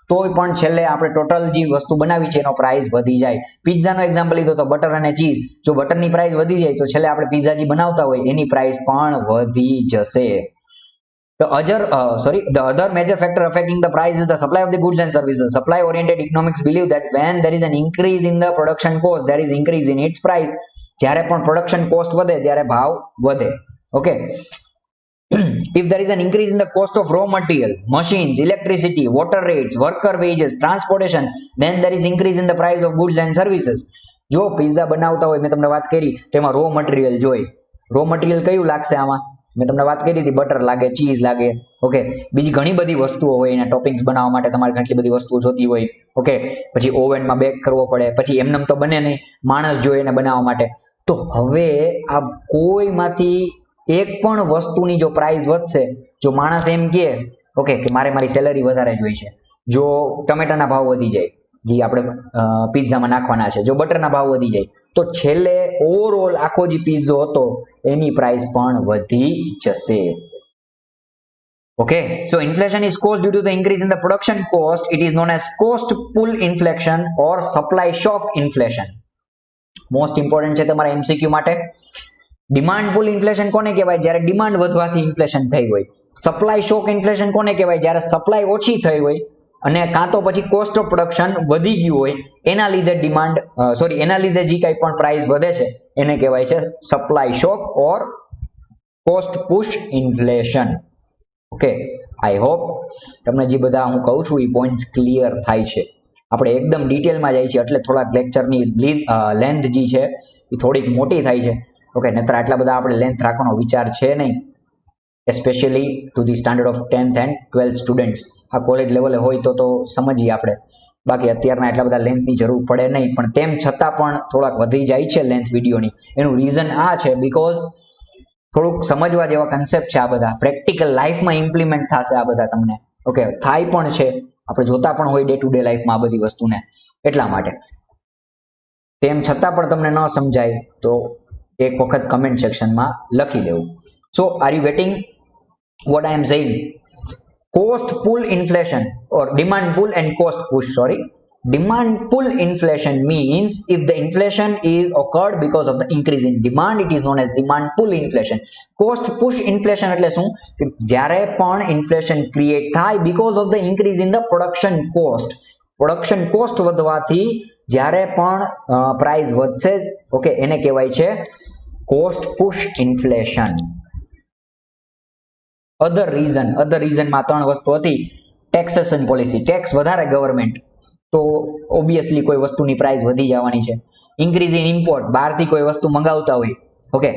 તોય પણ છેલ્લે આપણે ટોટલ જે વસ્તુ બનાવી છે એનો પ્રાઇસ વધી જાય. પિઝાનો એક્ઝામ્પલ લીધો તો બટર અને ચીઝ, જો બટરની પ્રાઇસ વધી જાય તો છેલ્લે આપણે પિઝા જે બનાવતા હોય એની પ્રાઇસ પણ વધી જશે. The other major factor affecting the price is the supply of the goods and services. Supply oriented economics believe that when there is an increase in the production cost there is increase in its price. જ્યારે પણ production cost વધે ત્યારે ભાવ વધે. Okay, if there is an increase in the cost of raw material, machines, electricity, water rates, worker wages, transportation, then there is increase in the price of goods and services. જો pizza બનાવતા હોય, મેં તમને વાત કરી તેમાં raw material જોઈ. Raw material કયું લાગશે આમાં? મેં તમને વાત કરી હતી, બટર લાગે, ચીઝ લાગે, ઓકે. બીજી ઘણી બધી વસ્તુઓ હોય, એના ટોપિંગ્સ બનાવવા માટે તમારે કેટલી બધી વસ્તુઓ જોતી હોય, ઓકે. પછી ઓવનમાં બેક કરવો પડે, પછી એમનેમ તો બને નહીં, માણસ જોઈએ એને બનાવવા માટે. તો હવે આ કોઈમાંથી એક પણ વસ્તુની જો પ્રાઇસ વધશે, જો માણસ એમ કહે ઓકે કે મારે મારી સેલરી વધારે જોઈ છે, જો ટમેટાના ભાવ વધી જાય જે આપણે પિઝામાં નાખવાના છે, જો બટરના ભાવ વધી જાય, તો છેલ્લે ઓવરઓલ આખો જે પિઝો હતો એની પ્રાઇસ પણ વધી જશે. Okay, so inflation is caused due to the increase in the production cost. It is known as cost pull inflation or supply shock inflation. Most important છે તમારા MCQ માટે. ડિમાન્ડ પુલ inflation કોને કહેવાય? જ્યારે ડિમાન્ડ વધવાથી ઇન્ફ્લેશન થઈ હોય. Supply શોક inflation કોને કહેવાય? જ્યારે સપ્લાય ઓછી થઈ હોય અને કાં તો પછી કોસ્ટ ઓફ પ્રોડક્શન વધી ગયું હોય, એના લીધે એના લીધે જે કંઈ પણ પ્રાઇસ વધે છે એને કહેવાય છે supply shock or cost push inflation. Okay, I hope તમને જે બધા હું કહું છું એ પોઈન્ટ્સ ક્લિયર થાય છે. આપણે એકદમ ડિટેલમાં જાય છે એટલે થોડાક લેક્ચરની લેન્થ જે છે એ થોડીક મોટી થાય છે. ઓકે, નહીતર આટલા બધા આપણે લેન્થ રાખવાનો વિચાર છે નહીં, especially to the standard of 10th and 12th students. આ કોલેજ લેવલે હોય તો સમજીએ આપણે, બાકી અત્યારના એટલા બધા લેન્થની જરૂર પડે નહીં, પણ તેમ છતાં પણ થોડાક વધી જાય છે લેન્થ વિડીયોની. એનું રીઝન આ છે બીકોઝ થોડુંક સમજવા જેવા કન્સેપ્ટ છે આ બધા, પ્રેક્ટિકલ લાઈફમાં ઇમ્પ્લિમેન્ટ થશે આ બધા તમને. ઓકે, થાય પણ છે, આપણે જોતા પણ હોય ડે ટુ ડે લાઈફમાં આ બધી વસ્તુને, એટલા માટે. તેમ છતાં પણ તમને ન સમજાય તો એક વખત કમેન્ટ સેક્શનમાં લખી દેવું. So are you waiting what I am saying? Cost pull inflation or demand pull and cost push, demand pull inflation means if the inflation is occurred because of the increase in demand, it is known as demand pull inflation. Cost push inflation એટલે શું? કે જ્યારે પણ inflation create થાય because of the increase in the production cost. Production cost વધવાથી જ્યારે પણ price વધશે, ઓકે, એને કહેવાય છે કોસ્ટ પુશ ઇન્ફ્લેશન. અધર રીઝનમાં ત્રણ વસ્તુ હતી. ટેક્સેશન પોલિસી, ટેક્સ વધારે ગવર્મેન્ટ તો ઓબ્વિયસલી કોઈ વસ્તુની પ્રાઇસ વધી જવાની છે. ઇન્ક્રીઝ ઇન ઇમ્પોર્ટ, બહારથી કોઈ વસ્તુ મંગાવતા હોય, ઓકે,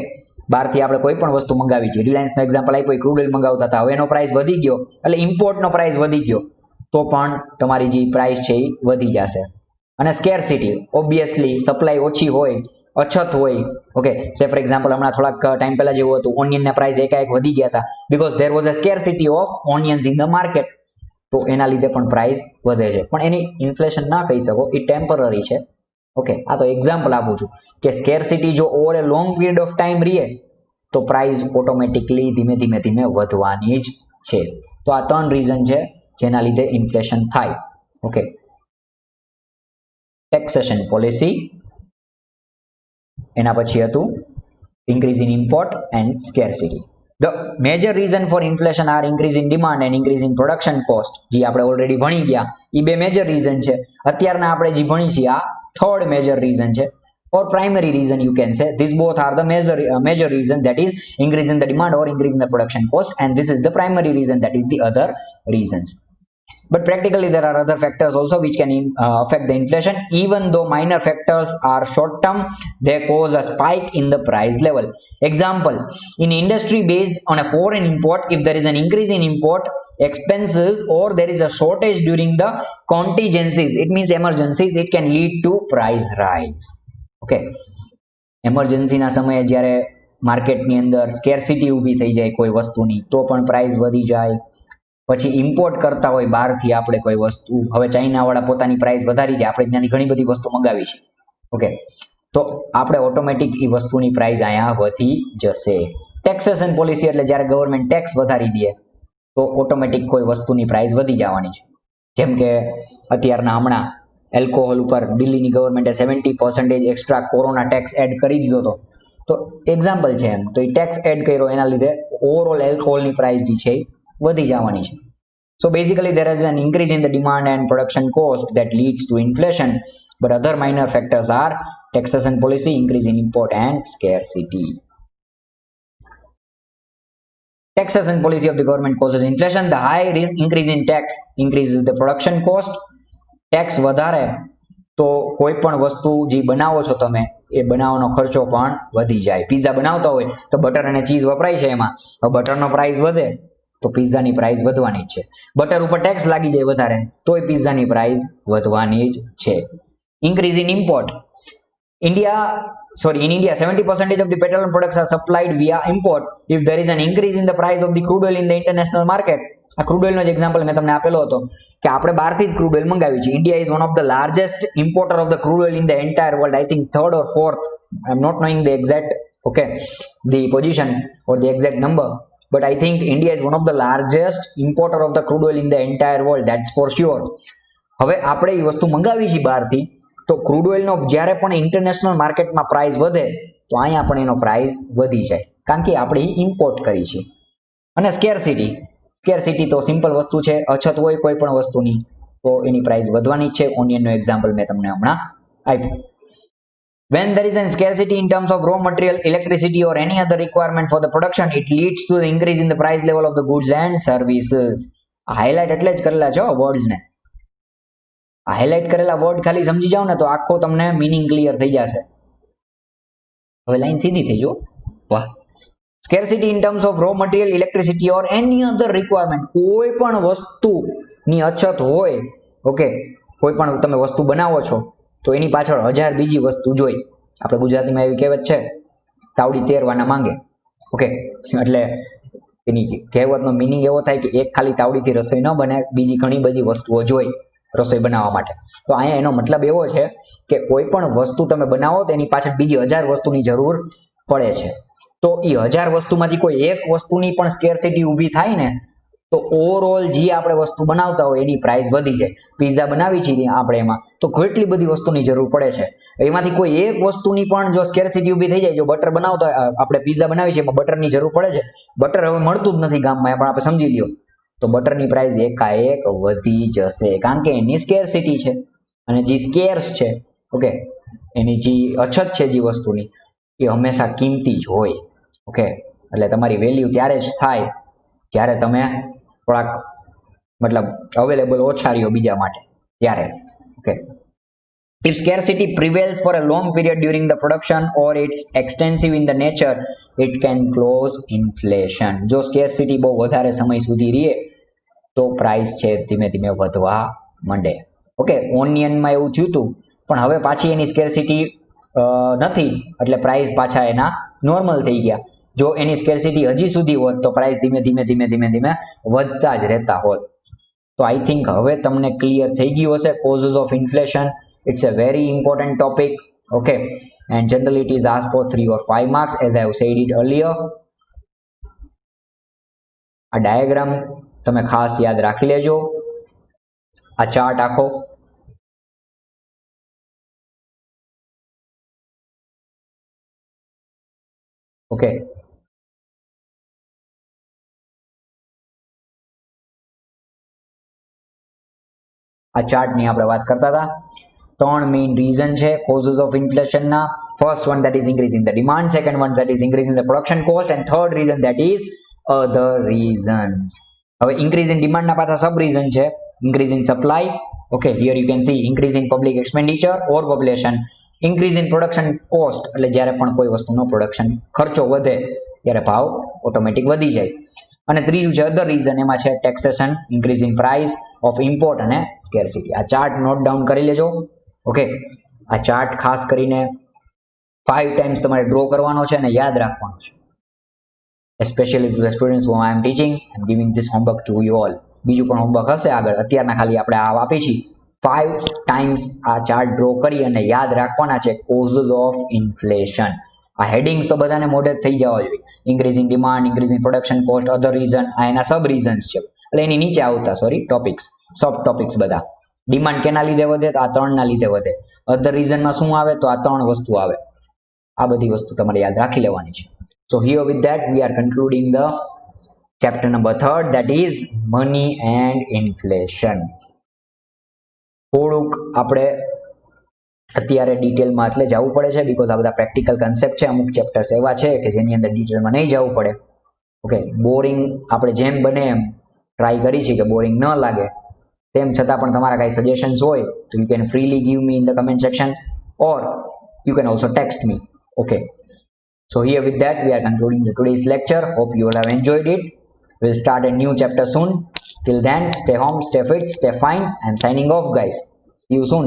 બહારથી આપણે કોઈ પણ વસ્તુ મંગાવી છે, રિલાયન્સનો એક્ઝામ્પલ આપ્યો, ક્રૂડ ઓઇલ મંગાવતા હતા, હવે એનો પ્રાઇસ વધી ગયો એટલે ઇમ્પોર્ટનો પ્રાઇસ વધી ગયો, તો પણ તમારી જે પ્રાઇસ છે એ વધી જશે. અને સ્કેરસિટી, ઓબ્વિયસલી સપ્લાય ઓછી હોય, અછત હોય, ઓકે. સે ફોર એક્ઝામ્પલ હમણાં થોડાક ટાઈમ પહેલા જેવું હતું, ઓનિયનના પ્રાઇસ એકાએક વધી ગયા હતા because there was a scarcity of onions in the market. તો એના લીધે પણ પ્રાઇસ વધે છે, પણ એની ઇન્ફ્લેશન ના કહી શકો, એ ટેમ્પરરી છે. ઓકે, આ તો એક્ઝામ્પલ આપું છું કે સ્કેરસિટી જો over A long period of time રહે તો પ્રાઇસ ઓટોમેટિકલી ધીમે ધીમે વધવાની જ છે. તો આ ત્રણ રીઝન છે જેના લીધે ઇન્ફ્લેશન થાય. ઓકે, ટેક્સેશન પોલિસી, એના પછી હતું increase in import and scarcity. The major reason for inflation are increase in demand and increase in production cost. જે આપણે ઓલરેડી ભણી ગયા એ બે મેજર રીઝન છે. અત્યારના આપણે જે ભણી છે આ થર્ડ મેજર રીઝન છે, or primary reason you can say. These both are the major reason, that is increase in the demand or increase in the production cost, and this is the primary reason, that is the other reasons. But practically there are other factors also which can affect the inflation. Even though minor factors are short term, they cause a spike in the price level. Example, in industry based on a foreign import, if there is an increase in import expenses or there is a shortage during the contingencies, it means emergencies, it can lead to price rise. Okay, emergency ના સમયે જ્યારે માર્કેટની અંદર scarcity ઊભી થઈ જાય કોઈ વસ્તુની તો પણ પ્રાઇસ વધી જાય. પછી ઇમ્પોર્ટ કરતા હોય બહારથી આપણે કોઈ વસ્તુ, હવે ચાઇનાવાળા પોતાની પ્રાઇસ વધારી દે, આપણે ત્યાંથી ઘણી બધી વસ્તુ મંગાવી છે, ઓકે, તો આપણે ઓટોમેટિક એ વસ્તુની પ્રાઇસ અહીંયા વધી જશે. ટેક્સેશન પોલિસી એટલે જ્યારે ગવર્મેન્ટ ટેક્સ વધારી દે તો ઓટોમેટિક કોઈ વસ્તુની પ્રાઇસ વધી જવાની છે. જેમ કે અત્યારના હમણાં એલ્કોહોલ ઉપર દિલ્હીની ગવર્મેન્ટે 70% એક્સ્ટ્રા કોરોના ટેક્સ એડ કરી દીધો હતો, તો એક્ઝામ્પલ છે એમ. તો એ ટેક્સ એડ કર્યો એના લીધે ઓવરઓલ એલ્કોહોલની પ્રાઇસ જે છે વધી જવાની છે. So basically there is an increase in the demand and production cost that leads to inflation, but other minor factors are taxation policy, increase in import and scarcity. taxation policy of the government causes inflation. The high risk increase in tax increases the production cost. Tax વધારે તો કોઈ પણ વસ્તુ જે બનાવો છો તમે એ બનાવવાનો ખર્ચો પણ વધી જાય. પિઝા બનાવતા હોય તો બટર અને ચીઝ વપરાય છે, એમાં બટરનો પ્રાઇસ વધે તો પિઝાની પ્રાઇસ વધવાની જ છે. બટર ઉપર ટેક્સ લાગી જાય વધારે તોય પિઝાની પ્રાઇસ વધવાની જ છે. Increase in import. In India, 70% of the petroleum products are supplied via import. If there is an increase in the price of the crude oil in the international market, આ crude ઓઇલનો જ example મેં તમને આપેલો હતો કે આપણે બહારથી જ ક્રૂડ ઓઇલ મંગાવી છે. India is one of the largest importer of the crude oil in the entire world. I think third or fourth. I am not knowing the exact the position or the exact number, but I think India is one of the largest importer of the crude oil in the entire world. That's for sure. હવે આપણે એ વસ્તુ મંગાવી છે બહારથી તો crude ઓઇલનો જ્યારે પણ international માર્કેટમાં પ્રાઇસ વધે તો અહીંયા પણ એનો પ્રાઇસ વધી જાય કારણ કે આપણે ઇમ્પોર્ટ કરી છે. અને સ્કેરસિટી તો સિમ્પલ વસ્તુ છે, અછત હોય કોઈ પણ વસ્તુની તો એની પ્રાઇસ વધવાની જ છે. ઓનિયનનો એક્ઝામ્પલ મેં તમને હમણાં આપ્યું. When there is a scarcity in terms of raw material, electricity or any other requirement for the production, it leads to the increase in the price level of the goods and services. Highlight એટલે જ કરેલા છે words ને. Highlight કરેલા word ખાલી સમજી જાવ ને તો આખો તમને મીનિંગ ક્લિયર થઈ જશે. હવે લાઈન સીધી થઈ જો. વાહ. Scarcity in terms of raw material, electricity or any other requirement. કોઈ પણ વસ્તુની અછત હોય, ઓકે, કોઈ પણ તમે વસ્તુ બનાવો છો તો એની પાછળ 1000 બીજી વસ્તુ જોઈ. આપણે ગુજરાતીમાં એવી કહેવત છે, તાવડી તેરવાના માંગે. ઓકે, એટલે એની કહેવતનો મિનિંગ એવો થાય કે એક ખાલી તાવડીથી રસોઈ ન બને, બીજી ઘણી બધી વસ્તુઓ જોઈ રસોઈ બનાવવા માટે. તો અહીંયા એનો મતલબ એવો છે કે કોઈ પણ વસ્તુ તમે બનાવો તો એની પાછળ બીજી 1000 વસ્તુની જરૂર પડે છે. તો એ 1000 વસ્તુમાંથી કોઈ એક વસ્તુની પણ સ્કેરસિટી ઊભી થાય ને તો ઓવરઓલ જે આપણે વસ્તુ બનાવતા હોય એની પ્રાઇસ વધી જાય. પિઝા બનાવી છીએ આપણે એમાં તો કેટલી બધી વસ્તુની જરૂર પડે છે, એમાંથી કોઈ એક વસ્તુની પણ જો સ્કેરસિટી ઊભી થઈ જાય, જો બટર બનાવતા હોય, આપણે પિઝા બનાવી છે એમાં બટરની જરૂર પડે છે, બટર હવે મળતું જ નથી ગામમાં પણ આપણે સમજી લ્યો તો બટરની પ્રાઇસ એકાએક વધી જશે કારણ કે એની સ્કેરસિટી છે. અને જે સ્કેર્સ છે, ઓકે, એની જે અછત છે જે વસ્તુની એ હંમેશા કિંમતી જ હોય. ઓકે, એટલે તમારી વેલ્યુ ત્યારે જ થાય જ્યારે તમે થોડાક મતલબ અવેલેબલ ઓછા રહ્યો બીજા માટે ત્યારે. Okay, if scarcity prevails for a long period during the production or it's extensive in the nature, it can cause inflation. જો scarcity બહુ વધારે સમય સુધી રહે તો પ્રાઇસ છે ધીમે ધીમે વધવા માંડે. ઓકે, ઓનિયનમાં એવું થયું હતું પણ હવે પાછી એની સ્કેરસિટી નથી એટલે પ્રાઇસ પાછા એના નોર્મલ થઈ ગયા. જો એની સ્કેરસિટી હજી સુધી હોત તો પ્રાઇસ ધીમે ધીમે વધતા જ રહેતા હોત. તો આઈ થિંક હવે તમને ક્લિયર થઈ ગયું હશે causes of inflation. It's a very important topic, okay, and generally it is asked for 3 or 5 marks as I have said it earlier. આ ડાયાગ્રામ તમે ખાસ યાદ રાખી લેજો. આ ચાર્ટ આખો ઓકે, આ ચાર્ટની આપણે વાત કરતા હતા. 3 મેઇન રીઝન છે કોઝિસ ઓફ ઇન્ફ્લેશન ના. First one that is increase in the demand, second one that is increase in the production cost, and third reason that is other reasons. હવે increase in demand ના પાછા સબ reason છે. increase in supply, okay, here you can see increase in public expenditure or population, increase in production cost એટલે જ્યારે પણ કોઈ વસ્તુનો production ખર્ચો વધે ત્યારે ભાવ ઓટોમેટિક વધી જાય. અને ત્રીજું છે અધર રીઝન, એમાં છે taxation, increase in price of import અને સ્કેરસિટી. આ ચાર્ટ નોટ ડાઉન કરી લેજો. ઓકે, આ ચાર્ટ ખાસ કરીને 5 ટાઈમ્સ તમારે ડ્રો કરવાનો છે અને યાદ રાખવાનો છે. especially to the students whom I am teaching, I am giving this homework to you all. બીજું પણ હોમવર્ક હશે આગળ, અત્યારના ખાલી આપણે આ આપી છે. 5 ટાઈમ્સ આ ચાર્ટ ડ્રો કરી અને યાદ રાખવાના છે કોઝિસ ઓફ ઇન્ફ્લેશન. આ હેડિંગ્સ તો બધાને મોઢે થઈ જવા જોઈએ. Increase in demand, increase in production cost, other reason, આ એના સબ રીઝન્સ છે. એટલે એની નીચે આવતા ટોપિક્સ, સબ ટોપિક્સ બધા. ડિમાન્ડ કેના લીધે વધે તો આ 3 ના લીધે વધે. અધર રીઝનમાં શું આવે તો આ 3 વસ્તુ આવે. આ બધી વસ્તુ તમારે યાદ રાખી લેવાની છે. So here with that we are concluding the chapter number 3, that is money and inflation. થોડુંક આપણે અત્યારે ડિટેલમાં એટલે જવું પડે છે બીકોઝ આ બધા પ્રેક્ટિકલ કન્સેપ્ટ છે. અમુક ચેપ્ટર્સ એવા છે કે જેની અંદર ડિટેલમાં નહીં જવું પડે. ઓકે, બોરિંગ આપણે જેમ બને એમ ટ્રાય કરી છે કે બોરિંગ ન લાગે. તેમ છતાં પણ તમારા કાંઈ સજેશન્સ હોય તો you can freely give me in the comment section or you can also text me. Okay, so here with that we are concluding the today's lecture. Hope you all have enjoyed it. We'll start a new chapter soon. Till then, stay home, stay fit, stay fine. I'm signing off, guys. See you soon.